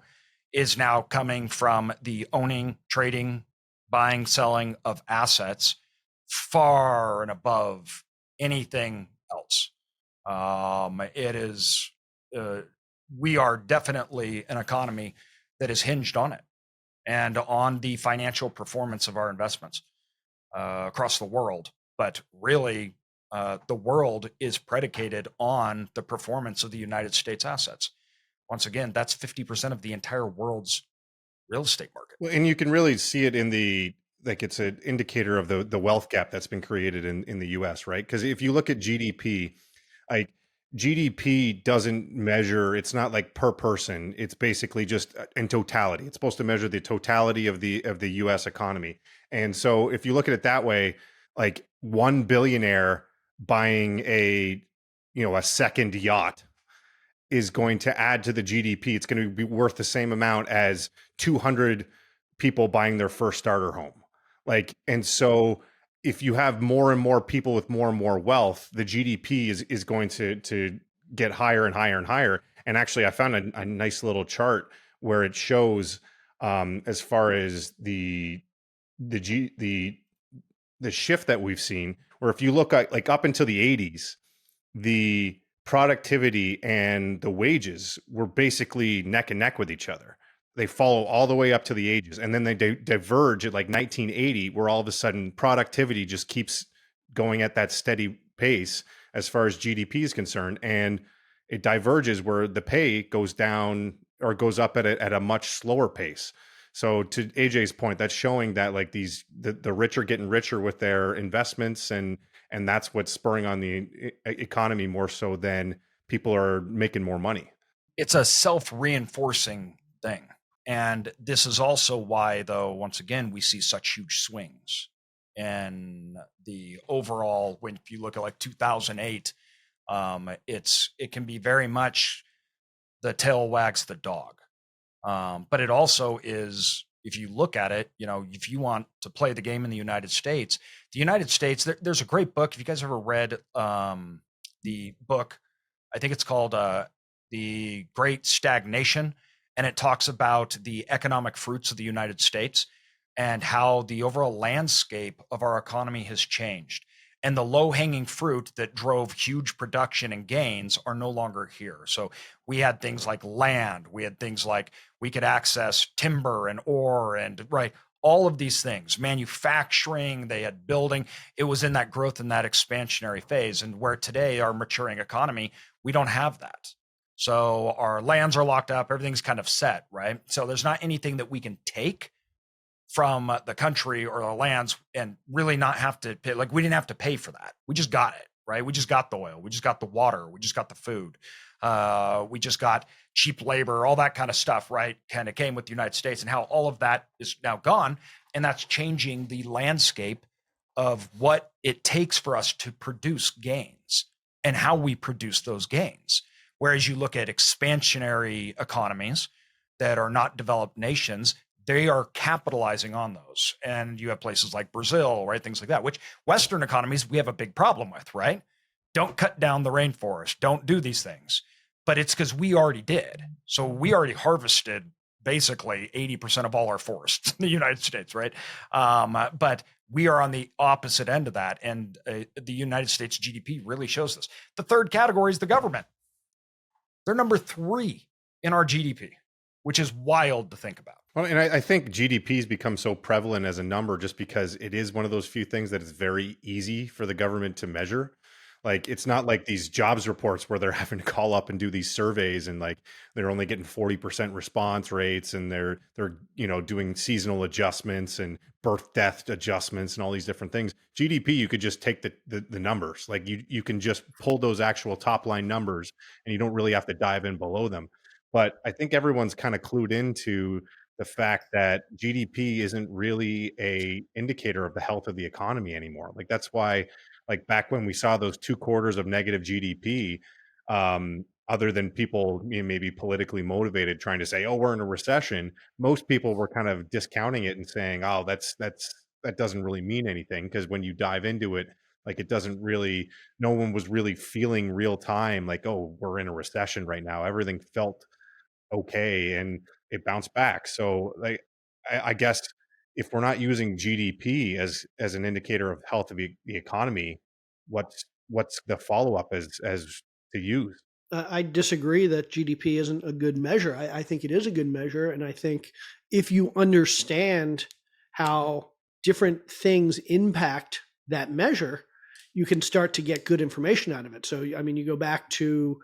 is now coming from the owning, trading, buying, selling of assets, far and above anything else. We are definitely an economy that is hinged on it and on the financial performance of our investments across the world. But really, the world is predicated on the performance of the United States assets. Once again, that's 50% of the entire world's real estate market. Well, and you can really see it in it's an indicator of the wealth gap that's been created in the US, right? Because if you look at GDP, like GDP doesn't measure, it's not like per person, it's basically just in totality. It's supposed to measure the totality of the US economy. And so if you look at it that way, like one billionaire buying a second yacht is going to add to the GDP. It's going to be worth the same amount as 200 people buying their first starter home. And so if you have more and more people with more and more wealth, the GDP is going to get higher and higher and higher. And actually, I found a nice little chart where it shows as far as the shift that we've seen, where if you look at like up until the 80s, the productivity and the wages were basically neck and neck with each other. They follow all the way up to the ages, and then they diverge at like 1980, where all of a sudden productivity just keeps going at that steady pace as far as GDP is concerned, and it diverges where the pay goes down or goes up at a much slower pace. So to AJ's point, that's showing that like the rich are getting richer with their investments, and that's what's spurring on the economy more so than people are making more money. it's a self-reinforcing thing. And this is also why, though, once again, we see such huge swings in the overall. When if you look at like 2008, it can be very much the tail wags the dog. But it also is, if you look at it, if you want to play the game in the United States, there's a great book. If you guys ever read the book, I think it's called The Great Stagnation, and it talks about the economic fruits of the United States and how the overall landscape of our economy has changed. And the low-hanging fruit that drove huge production and gains are no longer here. So we had things like land, we had things like we could access timber and ore and all of these things, manufacturing, they had building. It was in that growth and that expansionary phase. And where today, our maturing economy, we don't have that. So our lands are locked up, everything's kind of set, right? So there's not anything that we can take from the country or the lands and really not have to pay. Like, we didn't have to pay for that. We just got it, right? We just got the oil. We just got the water. We just got the food. We just got cheap labor, all that kind of stuff, right? Kind of came with the United States, and how all of that is now gone. And that's changing the landscape of what it takes for us to produce gains and how we produce those gains. Whereas you look at expansionary economies that are not developed nations, they are capitalizing on those. And you have places like Brazil, right? Things like that, which Western economies, we have a big problem with, right? Don't cut down the rainforest. Don't do these things. But it's because we already did. So we already harvested basically 80% of all our forests in the United States, right? But we are on the opposite end of that. And the United States GDP really shows this. The third category is the government. They're number 3 in our GDP, which is wild to think about. Well, and I think GDP has become so prevalent as a number just because it is one of those few things that is very easy for the government to measure. Like, it's not like these jobs reports where they're having to call up and do these surveys and like they're only getting 40% response rates, and they're doing seasonal adjustments and birth death adjustments and all these different things. GDP, you could just take the numbers. Like, you can just pull those actual top line numbers and you don't really have to dive in below them. But I think everyone's kind of clued into the fact that GDP isn't really a indicator of the health of the economy anymore. Like, that's why, like, back when we saw those 2 quarters of negative GDP, other than people maybe politically motivated trying to say, oh, we're in a recession, most people were kind of discounting it and saying, oh, that doesn't really mean anything. Because when you dive into it, like, it doesn't really, no one was really feeling real time like, oh, we're in a recession right now. Everything felt okay and it bounced back. So, like, I guess if we're not using GDP as an indicator of health of the economy, what's the follow up as to use? I disagree that GDP isn't a good measure. I think it is a good measure. And I think if you understand how different things impact that measure, you can start to get good information out of it. So, I mean, you go back to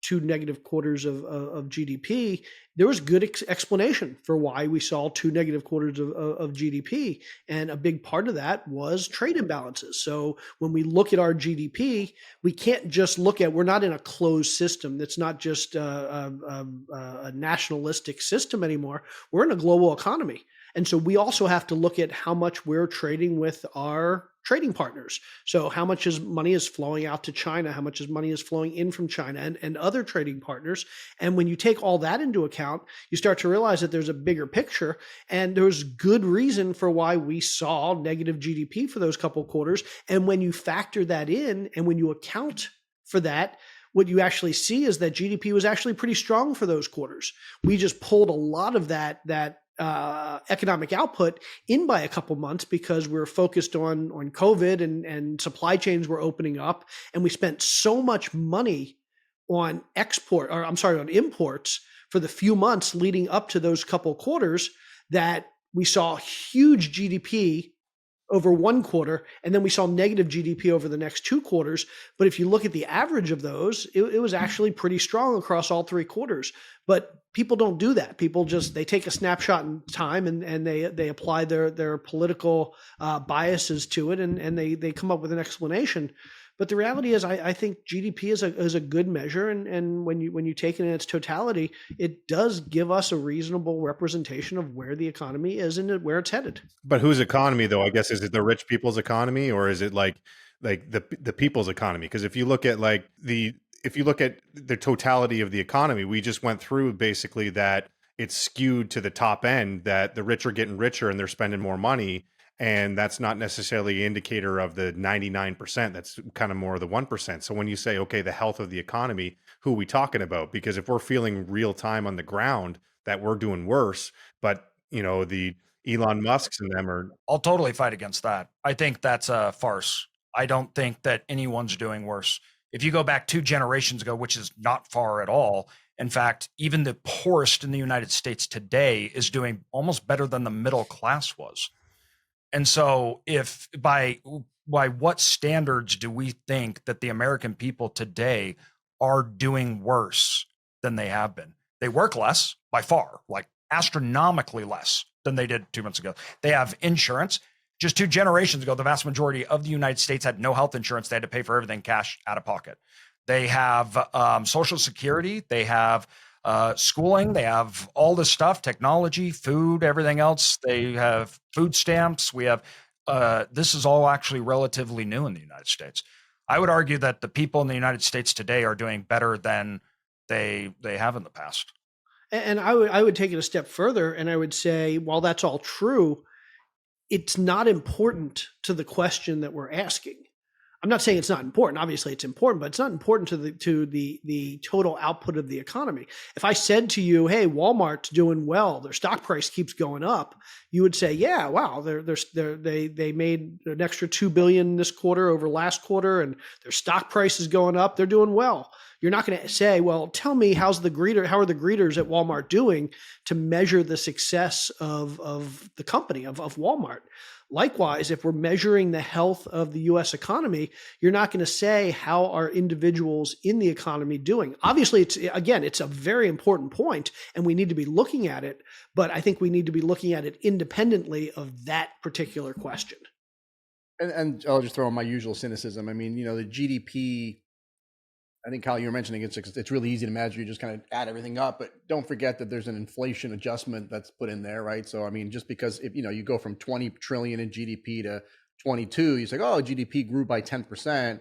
2 negative quarters of GDP, there was good explanation for why we saw 2 negative quarters of GDP. And a big part of that was trade imbalances. So when we look at our GDP, we can't just look at, we're not in a closed system. That's not just a nationalistic system anymore. We're in a global economy. And so we also have to look at how much we're trading with our trading partners. So how much money is flowing out to China, how much money is flowing in from China and other trading partners. And when you take all that into account, you start to realize that there's a bigger picture, and there's good reason for why we saw negative GDP for those couple quarters. And when you factor that in and when you account for that, what you actually see is that GDP was actually pretty strong for those quarters. We just pulled a lot of that economic output in by a couple months because we're focused on COVID and supply chains were opening up, and we spent so much money on imports for the few months leading up to those couple quarters that we saw huge GDP over one quarter, and then we saw negative GDP over the next 2 quarters. But if you look at the average of those, it was actually pretty strong across all 3 quarters. But people don't do that. People they take a snapshot in time and they apply their political biases to it, and they come up with an explanation. But the reality is, I think GDP is a good measure, and when you take it in its totality, it does give us a reasonable representation of where the economy is and where it's headed. But whose economy, though? I guess, is it the rich people's economy, or is it like the people's economy? Because if you look at the totality of the economy, we just went through basically that it's skewed to the top end, that the rich are getting richer and they're spending more money. And that's not necessarily an indicator of the 99%. That's kind of more the 1%. So when you say, okay, the health of the economy, who are we talking about? Because if we're feeling real time on the ground that we're doing worse, but the Elon Musks and them are. I'll totally fight against that. I think that's a farce. I don't think that anyone's doing worse. If you go back 2 generations ago, which is not far at all, in fact, even the poorest in the United States today is doing almost better than the middle class was. And so if by what standards do we think that the American people today are doing worse than they have been? They work less by far, like astronomically less than they did 2 months ago. They have insurance. Just 2 generations ago, the vast majority of the United States had no health insurance. They had to pay for everything cash out of pocket. They have Social Security. They have schooling. They have all this stuff, technology, food, everything else. They have food stamps. We have this is all actually relatively new in the United States. I would argue that the people in the United States today are doing better than they have in the past. And I would take it a step further, and I would say, while that's all true, it's not important to the question that we're asking. I'm not saying it's not important. Obviously, it's important, but it's not important to the total output of the economy. If I said to you, "Hey, Walmart's doing well. Their stock price keeps going up," you would say, "Yeah, wow, they made an extra $2 billion this quarter over last quarter, and their stock price is going up. They're doing well." You're not going to say, "Well, tell me how are the greeters at Walmart doing to measure the success of the company of Walmart." Likewise, if we're measuring the health of the U.S. economy, you're not going to say how are individuals in the economy doing. Obviously, it's a very important point, and we need to be looking at it. But I think we need to be looking at it independently of that particular question. And I'll just throw in my usual cynicism. I mean, the GDP. I think, Kyle, you were mentioning it's really easy to imagine you just kind of add everything up, but don't forget that there's an inflation adjustment that's put in there, right? So, I mean, just because if you go from 20 trillion in GDP to 22, you say, oh, GDP grew by 10%.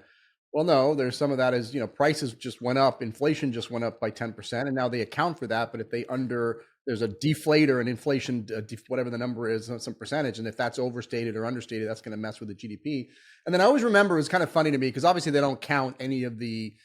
Well, no, there's some of that is, prices just went up, inflation just went up by 10%, and now they account for that. But if there's a deflator and inflation, whatever the number is, some percentage, and if that's overstated or understated, that's going to mess with the GDP. And then I always remember, it was kind of funny to me because obviously they don't count any of the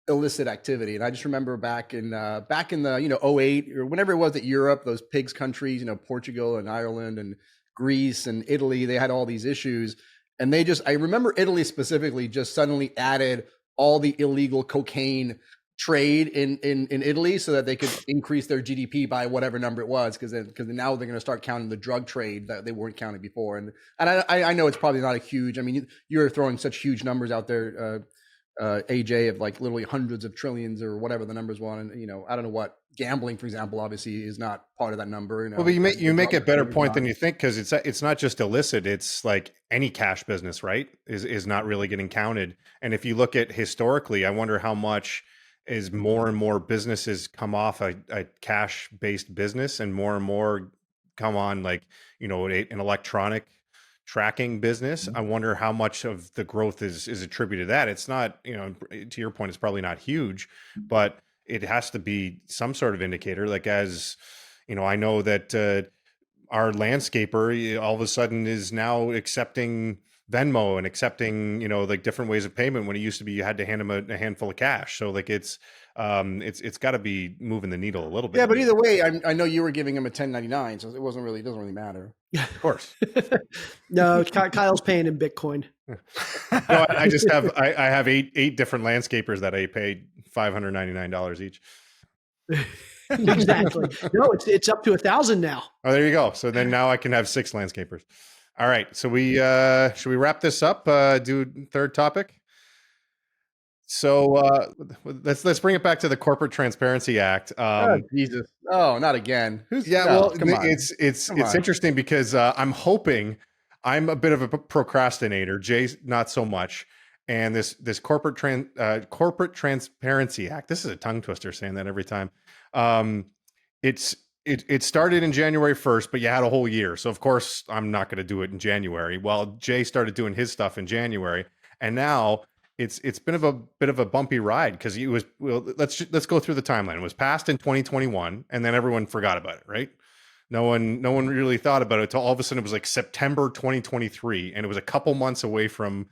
illicit activity. And I just remember back in the 08 or whenever it was that Europe, those pigs countries, Portugal and Ireland and Greece and Italy, they had all these issues. And I remember Italy specifically just suddenly added all the illegal cocaine trade in Italy so that they could increase their GDP by whatever number it was. Cause now they're going to start counting the drug trade that they weren't counting before. And I know it's probably not a huge, I mean, you're throwing such huge numbers out there, AJ, of like literally hundreds of trillions or whatever the numbers were. And, I don't know what gambling, for example, obviously is not part of that number. Well, but you make a better point than you think, because it's not just illicit. It's like any cash business, right? Is not really getting counted. And if you look at historically, I wonder how much is more and more businesses come off a cash-based business and more come on like, an electronic tracking business. I wonder how much of the growth is attributed to that. It's not, to your point, it's probably not huge, but it has to be some sort of indicator. Like, as I know that our landscaper all of a sudden is now accepting Venmo and accepting, like different ways of payment, when it used to be you had to hand them a handful of cash. So like it's got to be moving the needle a little bit. Yeah, but either way, I know you were giving him a 1099, so it doesn't really matter. Of course. No, Kyle's paying in Bitcoin. No, I just have I have eight different landscapers that I paid $599 each. Exactly. No, it's up to 1,000 now. Oh, there you go. So then now I can have 6 landscapers. All right. So should we wrap this up? Do third topic. So let's bring it back to the Corporate Transparency Act. Jesus! Oh, not again. It's interesting because I'm hoping. I'm a bit of a procrastinator. Jay's not so much, and this corporate transparency act. This is a tongue twister saying that every time. It started in January 1st, but you had a whole year. So of course I'm not going to do it in January. Well, Jay started doing his stuff in January, and now it's been a bit of a bumpy ride because let's go through the timeline. It was passed in 2021, and then everyone forgot about it, right? No one really thought about it until all of a sudden it was like September 2023, and it was a couple months away from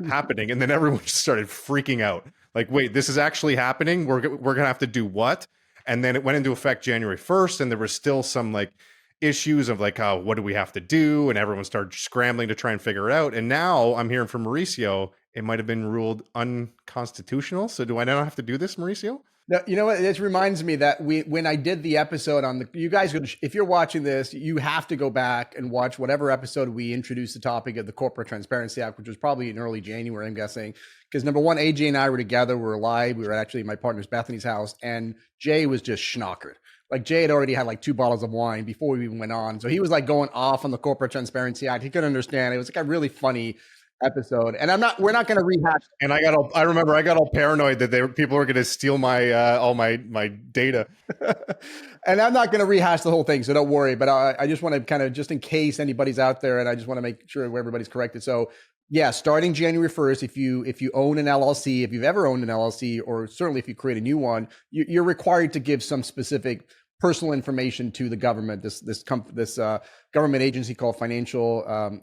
happening, and then everyone just started freaking out. Like, wait, this is actually happening? We're gonna have to do what? And then it went into effect January 1st, and there was still some like issues of like, what do we have to do? And everyone started scrambling to try and figure it out. And now I'm hearing from Mauricio, it might have been ruled unconstitutional. So do I now have to do this, Mauricio? No, you know what? This reminds me that when I did the episode on you guys, if you're watching this, you have to go back and watch whatever episode we introduced the topic of the Corporate Transparency Act, which was probably in early January, I'm guessing. Because number one, AJ and I were together. We were live. We were actually at my partner's Bethany's house, and Jay was just schnockered. Like Jay had already had like 2 bottles of wine before we even went on. So he was like going off on the Corporate Transparency Act. He couldn't understand. It was like a really funny episode, and we're not going to rehash. And I remember I got all paranoid that people were going to steal my all my data. And I'm not going to rehash the whole thing, so don't worry. But I just want to kind of, just in case anybody's out there, and I just want to make sure everybody's corrected. So yeah, starting January 1st, if you own an LLC, if you've ever owned an LLC, or certainly if you create a new one, you're required to give some specific personal information to the government, this government agency called Financial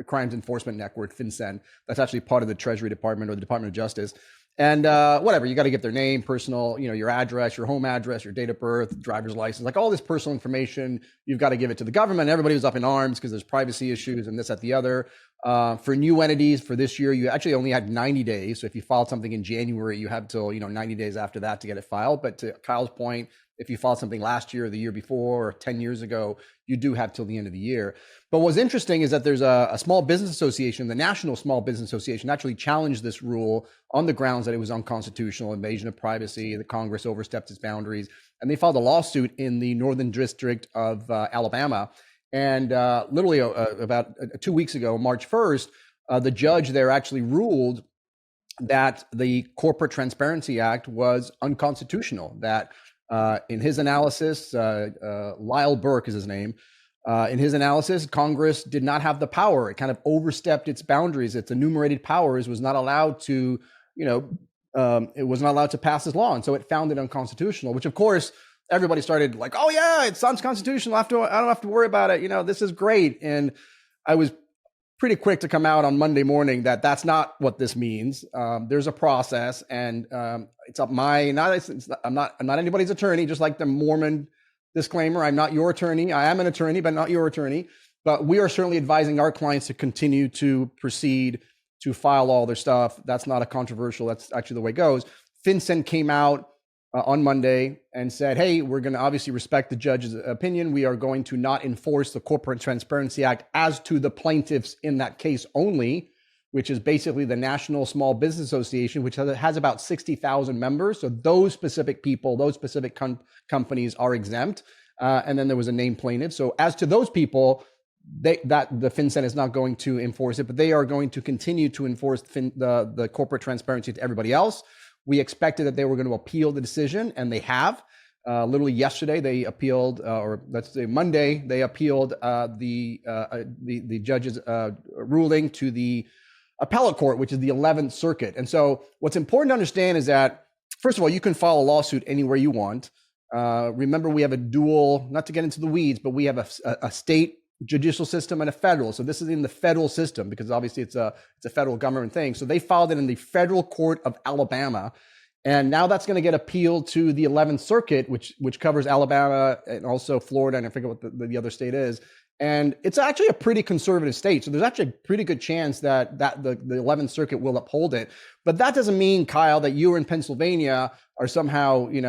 Crimes Enforcement Network, FinCEN. That's actually part of the Treasury Department or the Department of Justice. And whatever, you got to get their name, personal, your address, your home address, your date of birth, driver's license, like all this personal information, you've got to give it to the government. Everybody was up in arms because there's privacy issues and this, that, the other. For new entities for this year, you actually only had 90 days. So if you filed something in January, you have till 90 days after that to get it filed. But to Kyle's point, if you filed something last year or the year before or 10 years ago, you do have till the end of the year. But what's interesting is that there's a small business association, the National Small Business Association, actually challenged this rule on the grounds that it was unconstitutional, invasion of privacy, the Congress overstepped its boundaries, and they filed a lawsuit in the Northern District of Alabama. And literally about 2 weeks ago, March 1st, the judge there actually ruled that the Corporate Transparency Act was unconstitutional, that in his analysis, Lyle Burke is his name. In his analysis, Congress did not have the power. It kind of overstepped its boundaries. Its enumerated powers was not allowed to, it was not allowed to pass this law. And so it found it unconstitutional, which of course, everybody started like, oh yeah, it's unconstitutional. I don't have to worry about it. This is great. And I was pretty quick to come out on Monday morning that that's not what this means. There's a process, and it's up I'm not anybody's attorney, just like the Mormon disclaimer. I'm not your attorney. I am an attorney, but not your attorney. But we are certainly advising our clients to continue to proceed to file all their stuff. That's not a controversial. That's actually the way it goes. FinCEN came out on Monday and said, hey, we're going to obviously respect the judge's opinion. We are going to not enforce the Corporate Transparency Act as to the plaintiffs in that case only, which is basically the National Small Business Association, which has about 60,000 members. So those specific people, those specific companies are exempt. And then there was a named plaintiff. So as to those people, the FinCEN is not going to enforce it, but they are going to continue to enforce the corporate transparency to everybody else. We expected that they were going to appeal the decision, and they have. Literally yesterday, they appealed, or let's say Monday, they appealed the judge's ruling to the appellate court, which is the 11th Circuit. And so what's important to understand is that, first of all, you can file a lawsuit anywhere you want. Remember, we have a dual, not to get into the weeds, but we have a state judicial system and a federal. So this is in the federal system because obviously it's a federal government thing. So they filed it in the federal court of Alabama. And now that's going to get appealed to the 11th Circuit, which covers Alabama and also Florida, and I forget what the other state is. And it's actually a pretty conservative state. So there's actually a pretty good chance that the 11th Circuit will uphold it. But that doesn't mean, Kyle, that you in Pennsylvania are somehow, you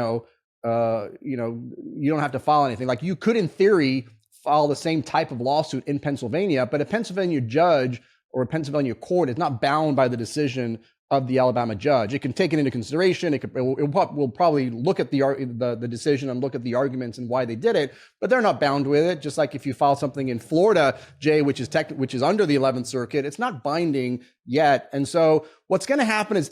don't have to file anything. Like you could, in theory, file the same type of lawsuit in Pennsylvania, but a Pennsylvania judge or a Pennsylvania court is not bound by the decision of the Alabama judge. It can take it into consideration. We'll probably look at the decision and look at the arguments and why they did it, but they're not bound with it. Just like if you file something in Florida, Jay, which is under the 11th Circuit, it's not binding yet. And so what's going to happen is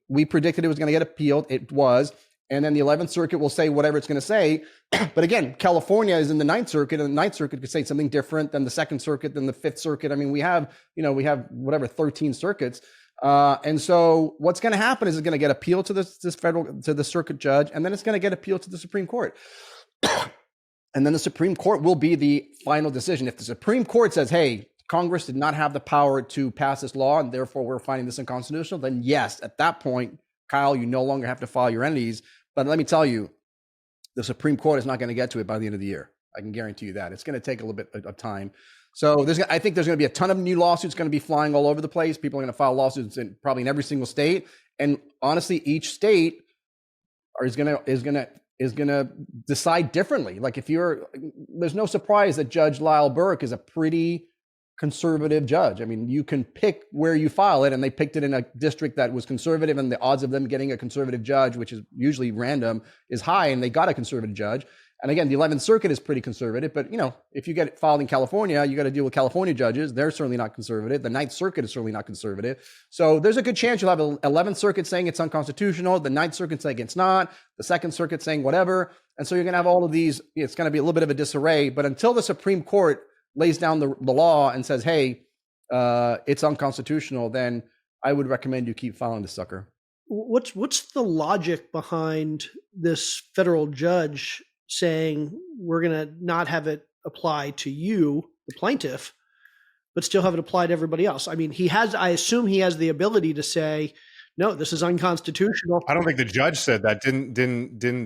we predicted it was going to get appealed. It was. And then the 11th Circuit will say whatever it's going to say. But again, California is in the 9th Circuit, and the 9th Circuit could say something different than the 2nd Circuit, than the 5th Circuit. I mean, we have 13 circuits. And so what's going to happen is it's going to get appealed to the circuit judge, and then it's going to get appealed to the Supreme Court. And then the Supreme Court will be the final decision. If the Supreme Court says, hey, Congress did not have the power to pass this law, and therefore we're finding this unconstitutional, then yes, at that point, Kyle, you no longer have to file your entities. But let me tell you, the Supreme Court is not going to get to it by the end of the year. I can guarantee you that. It's going to take a little bit of time. So I think there's going to be a ton of new lawsuits going to be flying all over the place. People are going to file lawsuits probably in every single state. And honestly, each state is going to decide differently. Like there's no surprise that Judge Lyle Burke is a pretty conservative judge. I mean, you can pick where you file it, and they picked it in a district that was conservative, and the odds of them getting a conservative judge, which is usually random, is high, and they got a conservative judge. And again, the 11th Circuit is pretty conservative, but if you get it filed in California, you got to deal with California judges. They're certainly not conservative. The 9th Circuit is certainly not conservative. So there's a good chance you'll have an 11th Circuit saying it's unconstitutional, the 9th Circuit saying it's not, the 2nd Circuit saying whatever. And so you're going to have all of these. It's going to be a little bit of a disarray. But until the Supreme Court lays down the law and says, hey, it's unconstitutional, then I would recommend you keep filing the sucker. What's the logic behind this federal judge saying we're going to not have it apply to you, the plaintiff, but still have it apply to everybody else? I mean, I assume he has the ability to say, no, this is unconstitutional. I don't think the judge said that. Didn't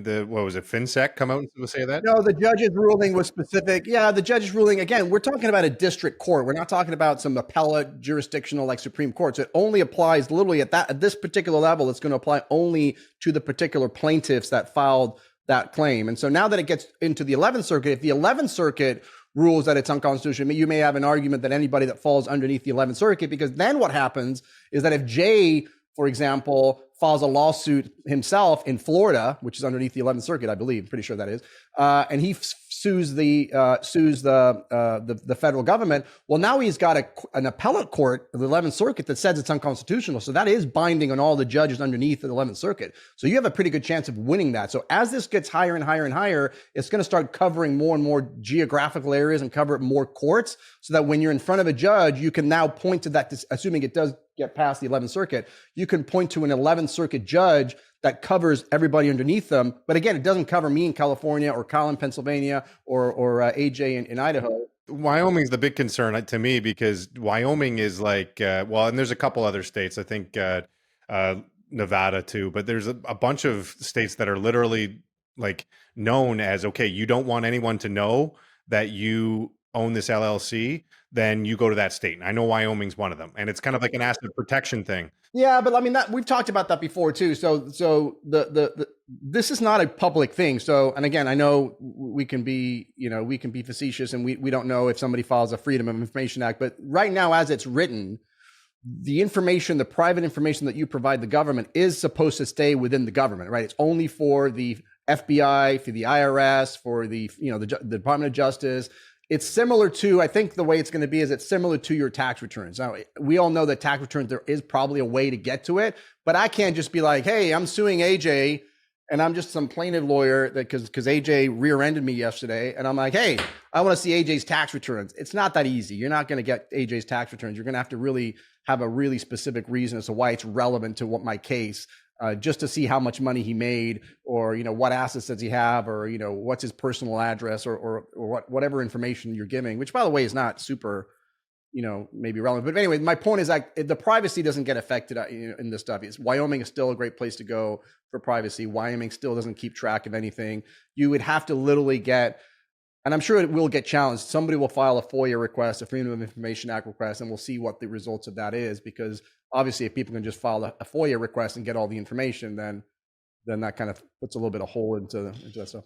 the, what was it, FinSec come out and say that? No, the judge's ruling was specific. Yeah, the judge's ruling, again, we're talking about a district court. We're not talking about some appellate jurisdictional like Supreme Court. So it only applies literally at this particular level. It's going to apply only to the particular plaintiffs that filed that claim. And so now that it gets into the 11th Circuit, if the 11th Circuit rules that it's unconstitutional, you may have an argument that anybody that falls underneath the 11th Circuit, because then what happens is that if Jay, for example, files a lawsuit himself in Florida, which is underneath the 11th Circuit, I believe, pretty sure that is, and he sues the federal government. Well, now he's got an appellate court, the 11th Circuit, that says it's unconstitutional. So that is binding on all the judges underneath the 11th Circuit. So you have a pretty good chance of winning that. So as this gets higher and higher and higher, it's going to start covering more and more geographical areas and cover more courts, so that when you're in front of a judge, you can now point to that, assuming it does get past the 11th Circuit, you can point to an 11th Circuit judge that covers everybody underneath them. But again, it doesn't cover me in California or Kyle in Pennsylvania or AJ in Idaho. Wyoming's the big concern to me, because Wyoming is like, and there's a couple other states, I think Nevada too, but there's a bunch of states that are literally like known as, okay, you don't want anyone to know that you own this LLC, then you go to that state. And I know Wyoming's one of them, and it's kind of like an asset protection thing. Yeah, but I mean, we've talked about that before too. So this is not a public thing. So, and again, I know we can be facetious, and we don't know if somebody files a Freedom of Information Act, but right now, as it's written, the information, the private information that you provide the government is supposed to stay within the government, right? It's only for the FBI, for the IRS, for the Department of Justice. It's similar to, I think the way it's going to be is it's similar to your tax returns. Now, we all know that tax returns, there is probably a way to get to it, but I can't just be like, hey, I'm suing AJ and I'm just some plaintiff lawyer because AJ rear-ended me yesterday. And I'm like, hey, I want to see AJ's tax returns. It's not that easy. You're not going to get AJ's tax returns. You're going to have to really have a really specific reason as to why it's relevant to what my case. Just to see how much money he made, or what assets does he have, or what's his personal address, or whatever information you're giving, which by the way is not super, maybe relevant. But anyway, my point is that the privacy doesn't get affected in this stuff. Wyoming is still a great place to go for privacy. Wyoming still doesn't keep track of anything. You would have to literally get, and I'm sure it will get challenged. Somebody will file a FOIA request, a Freedom of Information Act request, and we'll see what the results of that is, because obviously, if people can just file a FOIA request and get all the information, then that kind of puts a little bit of hole into that stuff.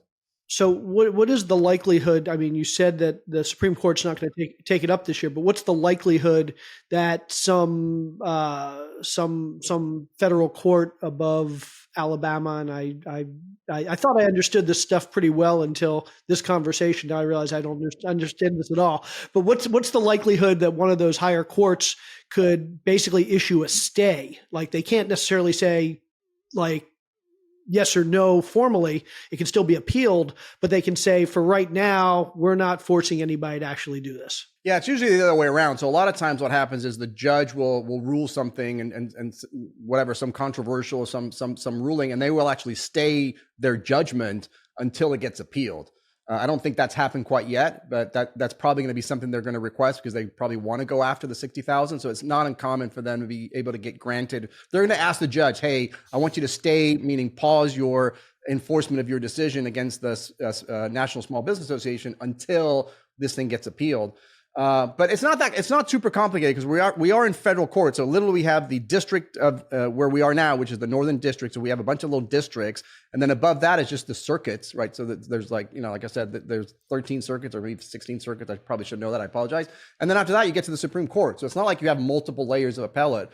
So what is the likelihood? I mean, you said that the Supreme Court's not going to take it up this year, but what's the likelihood that some federal court above Alabama, and I thought I understood this stuff pretty well until this conversation. Now I realize I don't understand this at all. But what's the likelihood that one of those higher courts could basically issue a stay? Like, they can't necessarily say like yes or no formally. It can still be appealed, but they can say, for right now, we're not forcing anybody to actually do this. Yeah, it's usually the other way around. So a lot of times what happens is the judge will rule something and whatever, some controversial, some ruling, and they will actually stay their judgment until it gets appealed. I don't think that's happened quite yet, but that's probably going to be something they're going to request because they probably want to go after the 60,000. So it's not uncommon for them to be able to get granted. They're going to ask the judge, hey, I want you to stay, meaning pause your enforcement of your decision against the National Small Business Association until this thing gets appealed. But it's not super complicated because we are in federal court. So literally we have the district of where we are now, which is the Northern District. So we have a bunch of little districts, and then above that is just the circuits, right? So that there's like I said, there's 13 circuits or maybe 16 circuits. I probably should know that. I apologize. And then after that, you get to the Supreme Court. So it's not like you have multiple layers of appellate.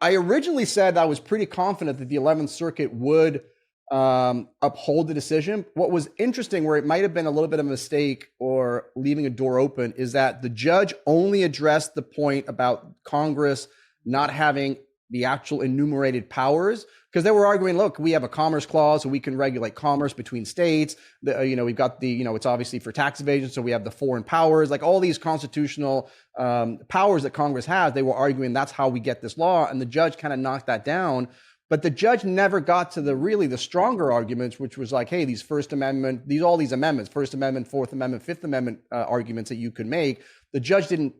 I originally said I was pretty confident that the 11th Circuit would uphold the decision. What was interesting, where it might have been a little bit of a mistake or leaving a door open, is that the judge only addressed the point about Congress not having the actual enumerated powers, because they were arguing, look, we have a commerce clause, so we can regulate commerce between states. We've got it's obviously for tax evasion, so we have the foreign powers, like all these constitutional powers that Congress has. They were arguing that's how we get this law, and the judge kind of knocked that down. But the judge never got to the stronger arguments, which was like, hey, these First Amendment, all these amendments, First Amendment, Fourth Amendment, Fifth Amendment arguments that you could make. The judge didn't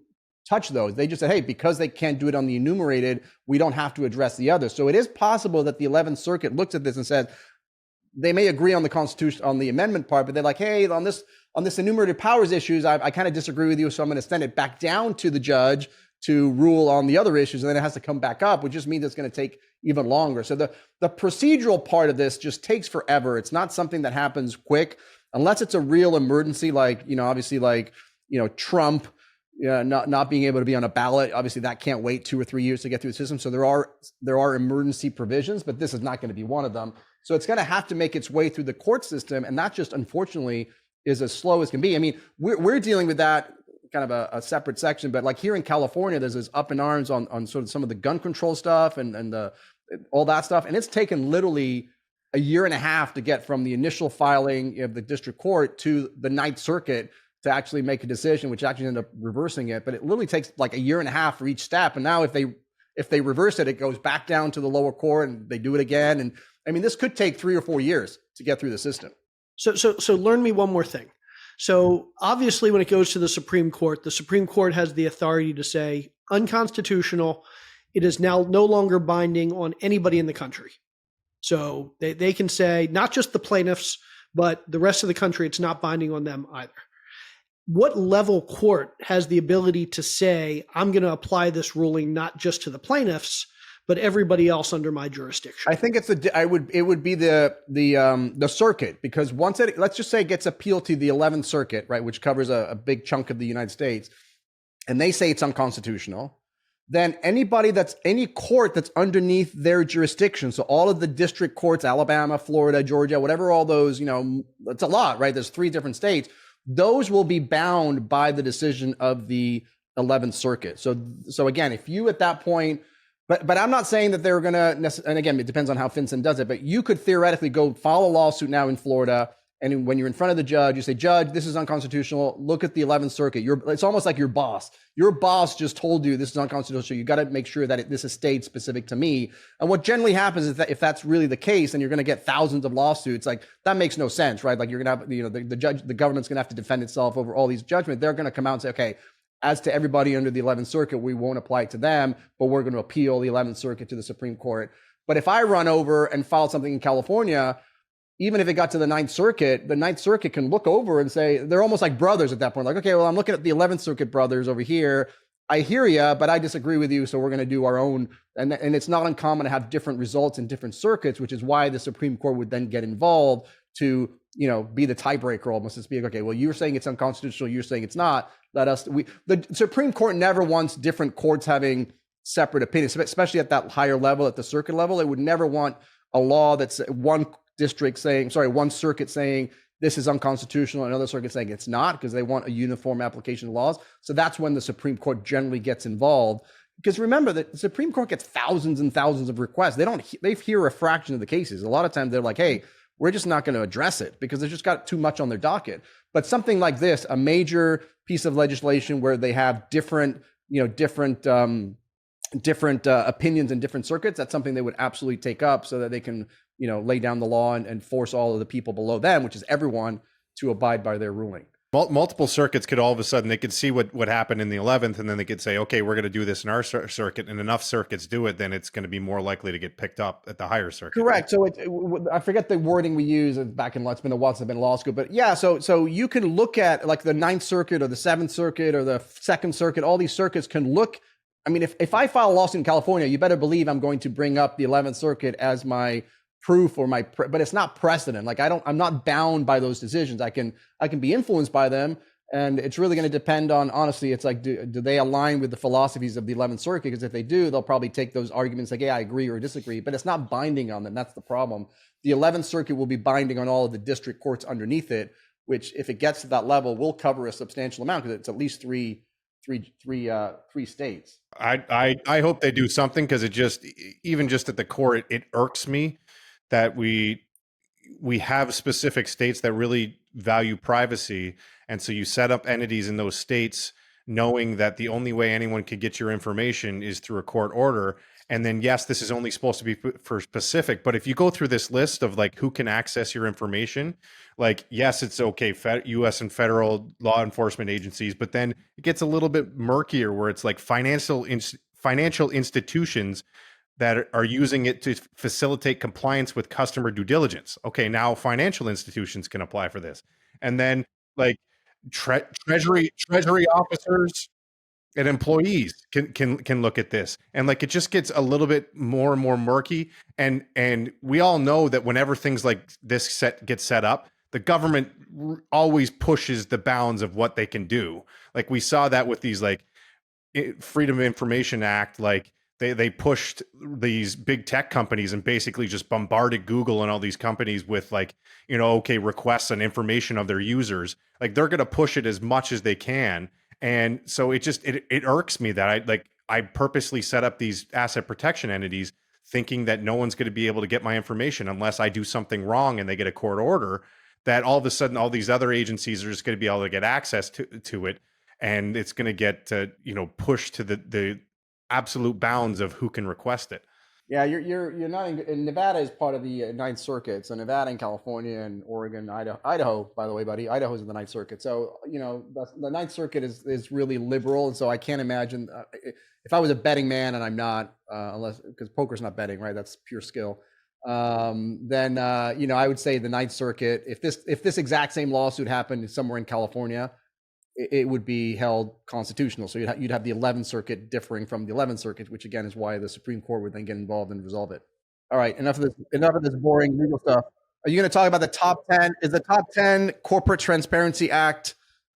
touch those. They just said, hey, because they can't do it on the enumerated, we don't have to address the others. So it is possible that the 11th Circuit looks at this and says, they may agree on the Constitution, on the amendment part, but they're like, hey, on this enumerated powers issues, I kind of disagree with you, so I'm going to send it back down to the judge to rule on the other issues, and then it has to come back up, which just means it's going to take even longer. So the procedural part of this just takes forever. It's not something that happens quick unless it's a real emergency, like, obviously like, Trump not being able to be on a ballot. Obviously that can't wait 2 or 3 years to get through the system. So there are emergency provisions, but this is not going to be one of them. So it's going to have to make its way through the court system. And that just, unfortunately, is as slow as can be. I mean, we're dealing with that kind of a separate section, but like here in California, there's this up in arms on sort of some of the gun control stuff and all that stuff. And it's taken literally a year and a half to get from the initial filing of the district court to the Ninth Circuit to actually make a decision, which actually ended up reversing it. But it literally takes like a year and a half for each step. And now if they reverse it, it goes back down to the lower court and they do it again. And I mean, this could take 3 or 4 years to get through the system. So learn me one more thing. So obviously when it goes to the Supreme Court has the authority to say unconstitutional. It is now no longer binding on anybody in the country. So they can say not just the plaintiffs, but the rest of the country, it's not binding on them either. What level court has the ability to say, I'm going to apply this ruling not just to the plaintiffs, but everybody else under my jurisdiction? I think it would be the circuit, because once let's just say it gets appealed to the 11th Circuit, right, which covers a big chunk of the United States, and they say it's unconstitutional, then any court that's underneath their jurisdiction, so all of the district courts, Alabama, Florida, Georgia, whatever, all those, it's a lot, right? There's 3 different states. Those will be bound by the decision of the 11th Circuit. So again, if you at that point, but I'm not saying that they're going to, and again, it depends on how FinCEN does it, but you could theoretically go file a lawsuit now in Florida. And when you're in front of the judge, you say, Judge, this is unconstitutional. Look at the 11th Circuit. It's almost like your boss. Your boss just told you this is unconstitutional. You got to make sure that this is state specific to me. And what generally happens is that if that's really the case, and you're going to get thousands of lawsuits, like that makes no sense, right? Like you're going to have, the government's going to have to defend itself over all these judgments. They're going to come out and say, okay, as to everybody under the 11th Circuit, we won't apply it to them, but we're going to appeal the 11th Circuit to the Supreme Court. But if I run over and file something in California, even if it got to the Ninth Circuit can look over and say, they're almost like brothers at that point. Like, okay, well, I'm looking at the 11th Circuit brothers over here. I hear you, but I disagree with you, so we're going to do our own. And it's not uncommon to have different results in different circuits, which is why the Supreme Court would then get involved to, be the tiebreaker almost. It's being, okay, well, you're saying it's unconstitutional, you're saying it's not. The Supreme Court never wants different courts having separate opinions, especially at that higher level, at the circuit level. It would never want a law that's one circuit saying this is unconstitutional, another circuit saying it's not, because they want a uniform application of laws. So that's when the Supreme Court generally gets involved. Because remember that the Supreme Court gets thousands and thousands of requests. They hear a fraction of the cases. A lot of times they're like, hey, we're just not going to address it because they've just got too much on their docket. But something like this, a major piece of legislation where they have different opinions in different circuits, that's something they would absolutely take up so that they can, lay down the law and force all of the people below them, which is everyone, to abide by their ruling. Multiple circuits could all of a sudden, they could see what happened in the 11th, and then they could say, okay, we're going to do this in our circuit, and enough circuits do it, then it's going to be more likely to get picked up at the higher circuit. Correct. So I forget the wording we use back in, it's been a while since I've been in law school, but yeah, so you can look at like the 9th Circuit or the 7th Circuit or the 2nd Circuit, all these circuits can look. I mean, if I file a lawsuit in California, you better believe I'm going to bring up the 11th Circuit as my proof or but it's not precedent. Like I'm not bound by those decisions. I can be influenced by them. And it's really going to depend on, honestly, it's like, do they align with the philosophies of the 11th Circuit? Because if they do, they'll probably take those arguments like, yeah, I agree or disagree, but it's not binding on them. That's the problem. The 11th Circuit will be binding on all of the district courts underneath it, which if it gets to that level, will cover a substantial amount because it's at least three states. I hope they do something, because it just, even just at the core, it irks me that we have specific states that really value privacy. And so you set up entities in those states knowing that the only way anyone can get your information is through a court order. And then, yes, this is only supposed to be for specific, but if you go through this list of like who can access your information, like, yes, it's okay, US and federal law enforcement agencies, but then it gets a little bit murkier where it's like financial institutions that are using it to facilitate compliance with customer due diligence. Okay, now financial institutions can apply for this. And then like treasury officers and employees can look at this. And like it just gets a little bit more and more murky. And we all know that whenever things like this get set up, the government always pushes the bounds of what they can do. Like we saw that with these like Freedom of Information Act, like they pushed these big tech companies and basically just bombarded Google and all these companies with like, okay, requests and information of their users. Like they're going to push it as much as they can. And so it irks me that I purposely set up these asset protection entities thinking that no one's going to be able to get my information unless I do something wrong and they get a court order, that all of a sudden all these other agencies are just going to be able to get access to it. And it's going to get pushed to the absolute bounds of who can request it. Yeah, you're not in Nevada is part of the 9th Circuit. So Nevada and California and Oregon, Idaho, by the way, buddy, Idaho's in the 9th Circuit. So, the 9th Circuit is really liberal. And so I can't imagine if I was a betting man, and I'm not, unless, because poker's not betting, right? That's pure skill. Then I would say the 9th Circuit, if this exact same lawsuit happened somewhere in California, it would be held constitutional. So you'd have the 11th Circuit differing from the 11th Circuit, which again is why the Supreme Court would then get involved and resolve it. All right, enough of this boring legal stuff. Are you going to talk about the top 10? Is the top 10 Corporate Transparency Act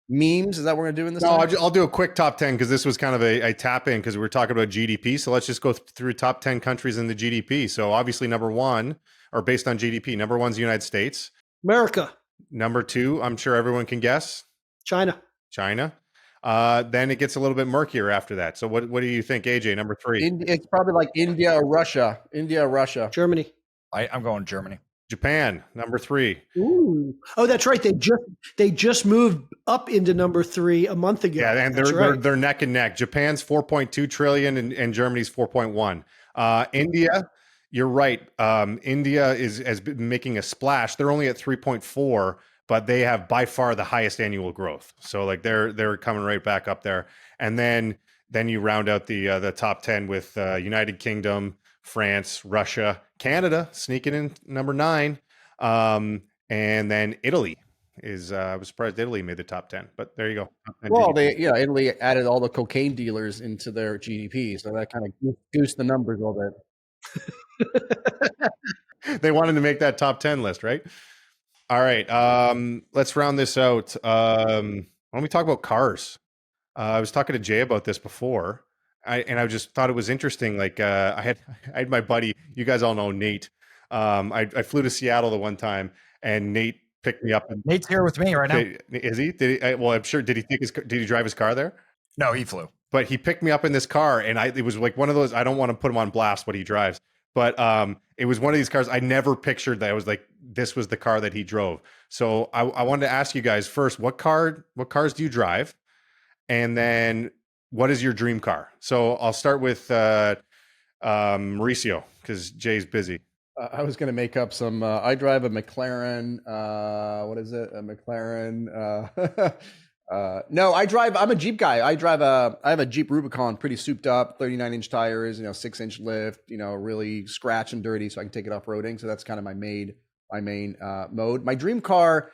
memes? Is that what we're going to do in this? No, I'll do a quick top 10 because this was kind of a tap in because we were talking about GDP. So let's just go through top 10 countries in the GDP. So obviously number one, or based on GDP, number one is the United States. America. Number two, I'm sure everyone can guess. China. Then it gets a little bit murkier after that. So what do you think, AJ? Number three. It's probably like India or Russia. Germany. I'm going Germany. Japan, number three. Ooh. Oh, that's right. They just moved up into number 3 a month ago. Yeah, and they're neck and neck. Japan's 4.2 trillion and Germany's 4.1. India, you're right. India has been making a splash. They're only at 3.4. But they have by far the highest annual growth. So like they're coming right back up there. And then you round out the top 10 with United Kingdom, France, Russia, Canada sneaking in number 9. And then Italy is I was surprised Italy made the top 10, but there you go. Well, Italy added all the cocaine dealers into their GDP. So that kind of goosed the numbers a little bit. They wanted to make that top 10 list, right? All right. Let's round this out. Why don't we talk about cars? I was talking to Jay about this before. I just thought it was interesting. Like I had my buddy, you guys all know Nate. I flew to Seattle the one time and Nate picked me up. Nate's here with me right now. Is he? Well, I'm sure. Did he drive his car there? No, he flew. But he picked me up in this car, and it was like one of those. I don't want to put him on blast what he drives, but it was one of these cars I never pictured that I was like, this was the car that he drove. So I wanted to ask you guys first, what cars do you drive, and then what is your dream car? So I'll start with Mauricio because Jay's busy. I was going to make up some. I drive a McLaren. What is it? A McLaren. No, I'm a Jeep guy. I have a Jeep Rubicon, pretty souped up, 39-inch tires, 6-inch lift, really scratch and dirty, so I can take it off roading. So that's kind of my main mode. My dream car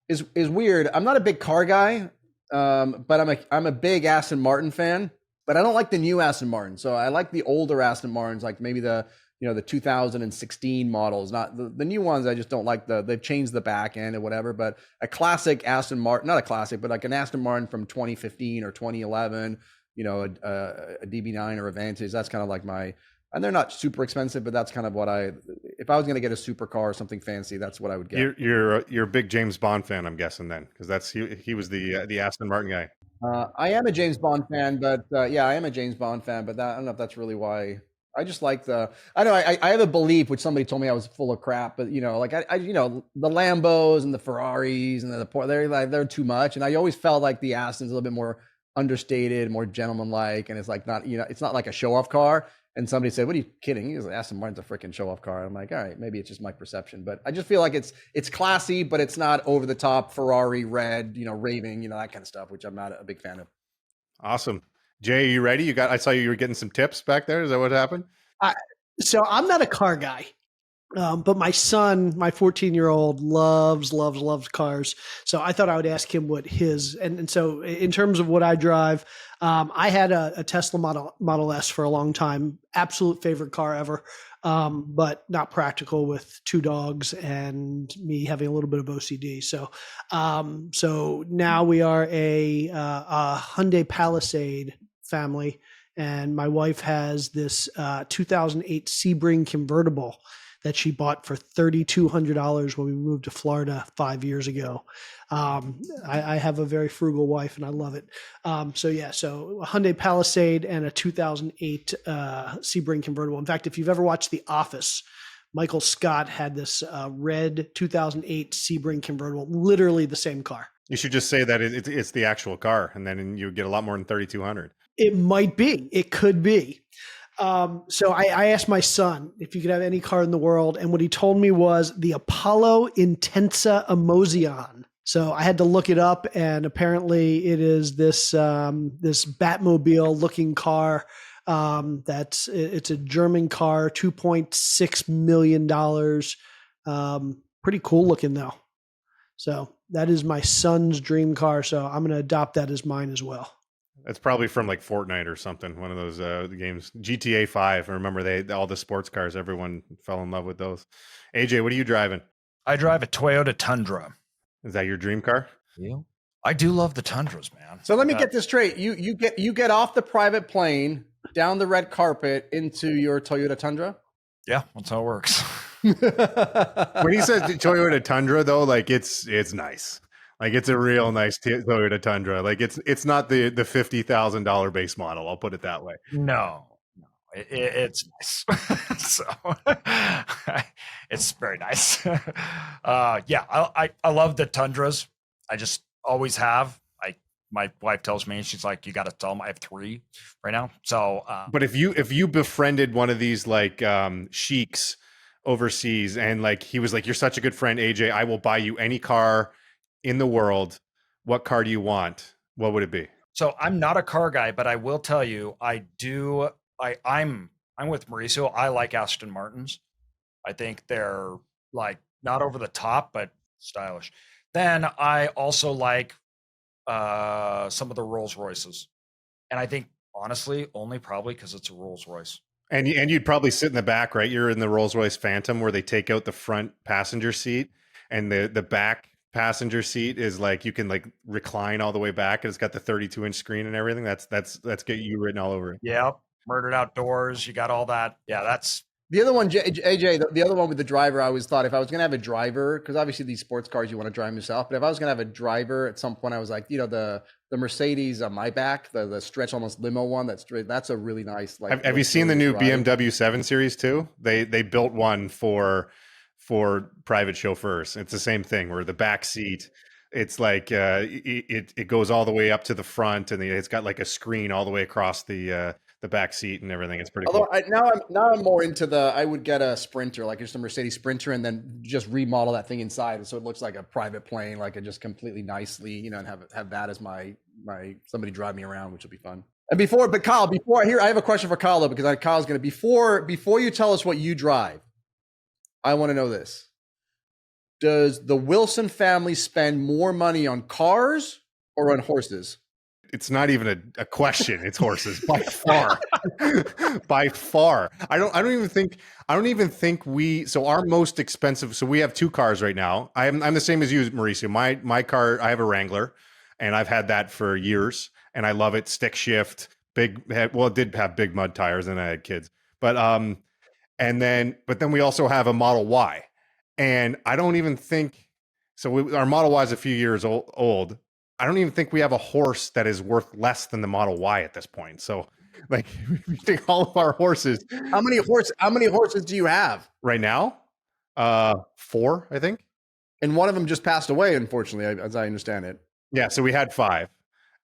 is weird. I'm not a big car guy, but I'm a big Aston Martin fan. But I don't like the new Aston Martin. So I like the older Aston Martins, like maybe the 2016 models, not the new ones. I just don't like they've changed the back end or whatever, but a classic Aston Martin, not a classic, but like an Aston Martin from 2015 or 2011, a DB9 or a Vantage. That's kind of like and they're not super expensive, but that's kind of what if I was going to get a supercar or something fancy, that's what I would get. You're a big James Bond fan, I'm guessing then, because he was the Aston Martin guy. I am a James Bond fan, but I am a James Bond fan, but I don't know if that's really why. I just like I have a belief, which somebody told me I was full of crap, but the Lambos and the Ferraris and they're too much. And I always felt like the Aston's a little bit more understated, more gentlemanlike. And it's like it's not like a show off car. And somebody said, "What are you kidding? He was Aston Martin's a freaking show off car." I'm like, all right, maybe it's just my perception, but I just feel like it's classy, but it's not over the top Ferrari red, raving, that kind of stuff, which I'm not a big fan of. Awesome. Jay, are you ready? I saw you were getting some tips back there. Is that what happened? So I'm not a car guy, but my son, my 14-year-old, loves cars. So I thought I would ask him what his and so in terms of what I drive, I had a Tesla Model S for a long time. Absolute favorite car ever, but not practical with 2 dogs and me having a little bit of OCD. So now we are a Hyundai Palisade family, and my wife has this 2008 Sebring convertible that she bought for $3,200 when we moved to Florida 5 years ago. I have a very frugal wife, and I love it. So a Hyundai Palisade and a 2008 Sebring convertible. In fact, if you've ever watched The Office, Michael Scott had this red 2008 Sebring convertible, literally the same car. You should just say that it's the actual car, and then you get a lot more than 3,200. It might be. It could be. So I asked my son if he could have any car in the world, and what he told me was the Apollo Intensa Emozion. So I had to look it up, and apparently it is this Batmobile looking car. It's a German car, $2.6 million. Pretty cool looking though. So that is my son's dream car. So I'm going to adopt that as mine as well. That's probably from like Fortnite or something. One of those games, GTA 5. I remember all the sports cars. Everyone fell in love with those. AJ, what are you driving? I drive a Toyota Tundra. Is that your dream car? Yeah. I do love the Tundras, man. So let me get this straight. You get off the private plane, down the red carpet into your Toyota Tundra? Yeah, that's how it works. When he says Toyota Tundra, though, like it's nice. Like it's a real nice Toyota Tundra. Like it's not the $50,000 base model. I'll put it that way. No, it's nice. So it's very nice. I love the Tundras. I just always have. My wife tells me, she's like, you got to tell them I have 3 right now. So, but if you befriended one of these like sheiks overseas, and like he was like, you're such a good friend, AJ, I will buy you any car in the world, what car do you want? What would it be? So I'm not a car guy, but I will tell you, I'm with Mauricio. I like Aston Martins. I think they're like not over the top, but stylish. Then I also like some of the Rolls Royces. And I think honestly, only probably because it's a Rolls Royce. And you'd probably sit in the back, right? You're in the Rolls Royce Phantom where they take out the front passenger seat. and the back passenger seat is like you can like recline all the way back, and it's got the 32-inch screen and everything. That's get you written all over it. Yep. Murdered Outdoors. You got all that. Yeah, that's The other one, AJ, the other one with the driver, I always thought if I was going to have a driver, because obviously these sports cars you want to drive them yourself, but if I was going to have a driver at some point, I was like, the Mercedes Maybach, the stretch almost limo one, that's a really nice. Like, Have you seen the new drive. BMW 7 Series too? They built one for private chauffeurs. It's the same thing where the back seat, it's like it goes all the way up to the front, and it's got like a screen all the way across the back seat and everything. It's pretty Although cool. now I'm more into I would get a Sprinter, like just a Mercedes Sprinter, and then just remodel that thing inside, so it looks like a private plane, like it just completely nicely, and have that as my somebody drive me around, which will be fun. And Kyle, I have a question for Kyle though, because Kyle's gonna before you tell us what you drive, I want to know this: does the Wilson family spend more money on cars or on horses? It's not even a question. It's horses by far. By far. I don't even think we, so our most expensive, so we have 2 cars right now. I'm the same as you, Mauricio. My car, I have a Wrangler, and I've had that for years, and I love it. Stick shift, it did have big mud tires, and I had kids. But then we also have a Model Y. And I don't even think, our Model Y is a few years old. I don't even think we have a horse that is worth less than the Model Y at this point. So, like, we take all of our horses. How many horses do you have Right now? 4, I think. And one of them just passed away, unfortunately, as I understand it. Yeah, so we had 5,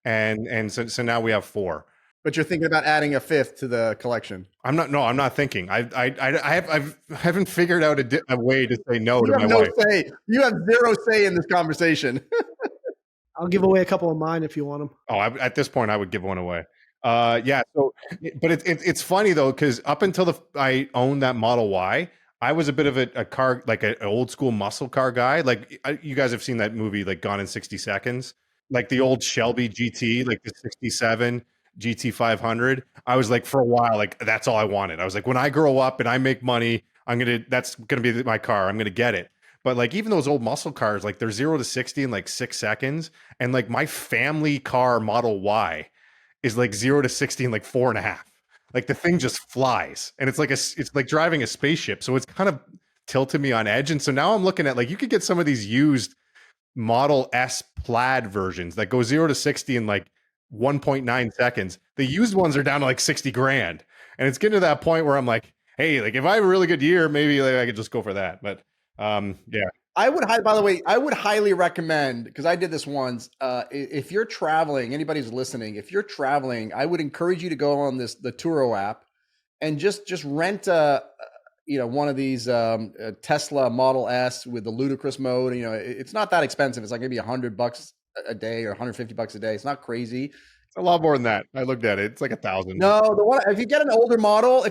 and so now we have 4. But you're thinking about adding a 5th to the collection. I'm not thinking. I haven't figured out a way to say no to my no wife. Say. You have zero say in this conversation. I'll give away a couple of mine if you want them. Oh, at this point, I would give one away. Yeah. So, but it's funny though, because up until I owned that Model Y, I was a bit of a car, like an old school muscle car guy. Like you guys have seen that movie, like Gone in 60 Seconds, like the old Shelby GT, like the 67 GT 500. I was like, for a while, like that's all I wanted. I was like, when I grow up and I make money, that's gonna be my car. I'm gonna get it. But like even those old muscle cars, like they're 0 to 60 in like 6 seconds. And like my family car Model Y is like 0 to 60 in like 4.5. Like the thing just flies. And it's like driving a spaceship. So it's kind of tilted me on edge. And so now I'm looking at, like, you could get some of these used Model S plaid versions that go 0 to 60 in like 1.9 seconds. The used ones are down to like 60 grand. And it's getting to that point where I'm like, hey, like if I have a really good year, maybe like I could just go for that. But yeah. I would highly recommend, because I did this once. If you're traveling, anybody who's listening, if you're traveling, I would encourage you to go on the Turo app and just rent one of these Tesla Model S with the ludicrous mode. It's not that expensive. It's like maybe $100 a day or $150 a day. It's not crazy. It's a lot more than that. I looked at it. It's like 1,000. No, if you get an older model,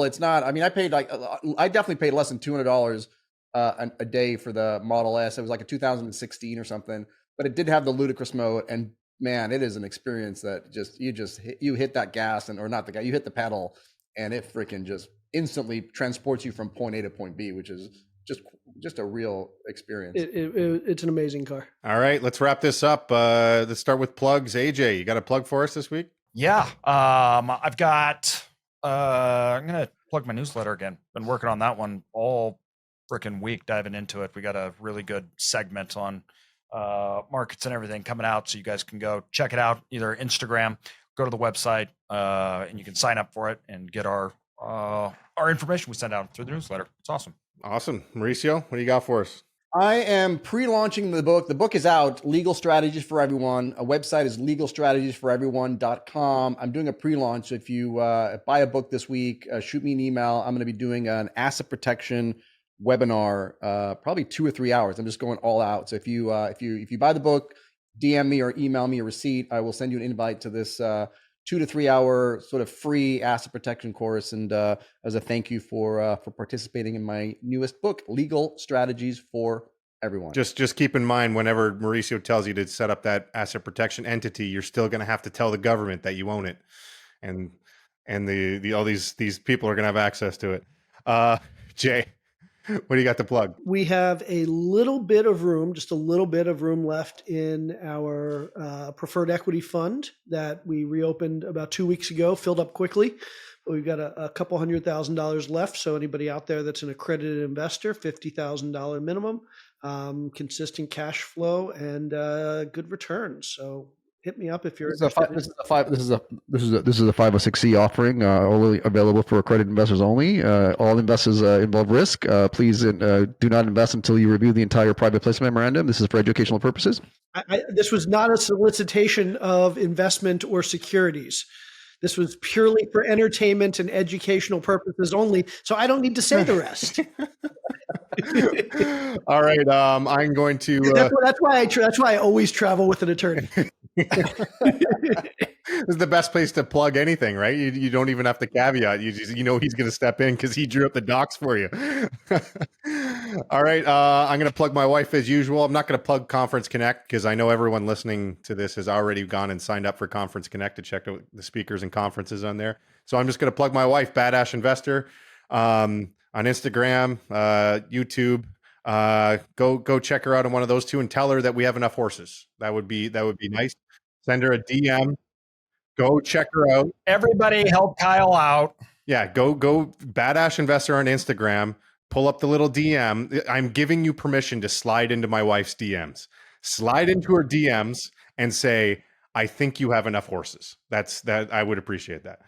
it's not. I mean, I definitely paid less than $200 a day for the Model S. It was like a 2016 or something, but it did have the ludicrous mode, and man, it is an experience that you hit that gas or not the gas, you hit the pedal, and it freaking just instantly transports you from point A to point B, which is just a real experience. It's an amazing car. All right, let's wrap this up. Let's start with plugs. AJ, you got a plug for us this week? Yeah, I've got. I'm gonna plug my newsletter again. Been working on that one all freaking week, diving into it. We got a really good segment on markets and everything coming out, so you guys can go check it out. Either Instagram, go to the website, and you can sign up for it and get our information we send out through the newsletter. It's awesome. Awesome. Mauricio, what do you got for us? I am pre-launching the book. The book is out, Legal Strategies for Everyone. A website is legalstrategiesforeveryone.com. I'm doing a pre-launch. So if you buy a book this week, shoot me an email. I'm going to be doing an asset protection webinar, probably 2 or 3 hours. I'm just going all out. So if you buy the book, DM me or email me a receipt, I will send you an invite to this 2 to 3 hour sort of free asset protection course, and as a thank you for participating in my newest book, Legal Strategies for Everyone. Just keep in mind, whenever Mauricio tells you to set up that asset protection entity, you're still going to have to tell the government that you own it, and all these people are going to have access to it. Jay, What do you got to plug? We have a little bit of room, just a little bit of room left in our preferred equity fund that we reopened about 2 weeks ago, filled up quickly. But we've got a couple $100,000 left. So anybody out there that's an accredited investor, $50,000 minimum, consistent cash flow, and good returns. So hit me up if you're interested. This is a 506c offering, only available for accredited investors only. All investors involve risk. Please do not invest until you review the entire private placement memorandum. This is for educational purposes. This was not a solicitation of investment or securities. This was purely for entertainment and educational purposes only. So I don't need to say the rest. All right. I'm going to. That's why I always travel with an attorney. This is the best place to plug anything, right? You don't even have to caveat. You know he's going to step in because he drew up the docs for you. All right. I'm going to plug my wife as usual. I'm not going to plug Conference Connect because I know everyone listening to this has already gone and signed up for Conference Connect to check out the speakers and conferences on there. So I'm just going to plug my wife, Badass Investor, on Instagram, YouTube. Go check her out on one of those two and tell her that we have enough horses. That would be nice. Send her a DM. Go check her out. Everybody help Kyle out. Yeah, go Badass Investor on Instagram. Pull up the little DM. I'm giving you permission to slide into my wife's DMs. Slide into her DMs and say, I think you have enough horses. That I would appreciate that.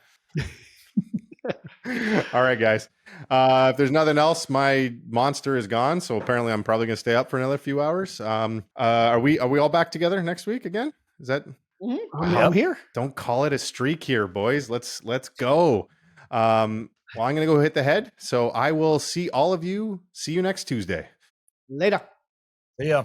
All right, guys. If there's nothing else, my monster is gone. So apparently I'm probably going to stay up for another few hours. Are we all back together next week again? Is that? I'm here. Don't call it a streak here, boys. Let's go. Well, I'm going to go hit the head. So I will see all of you. See you next Tuesday. Later. See ya.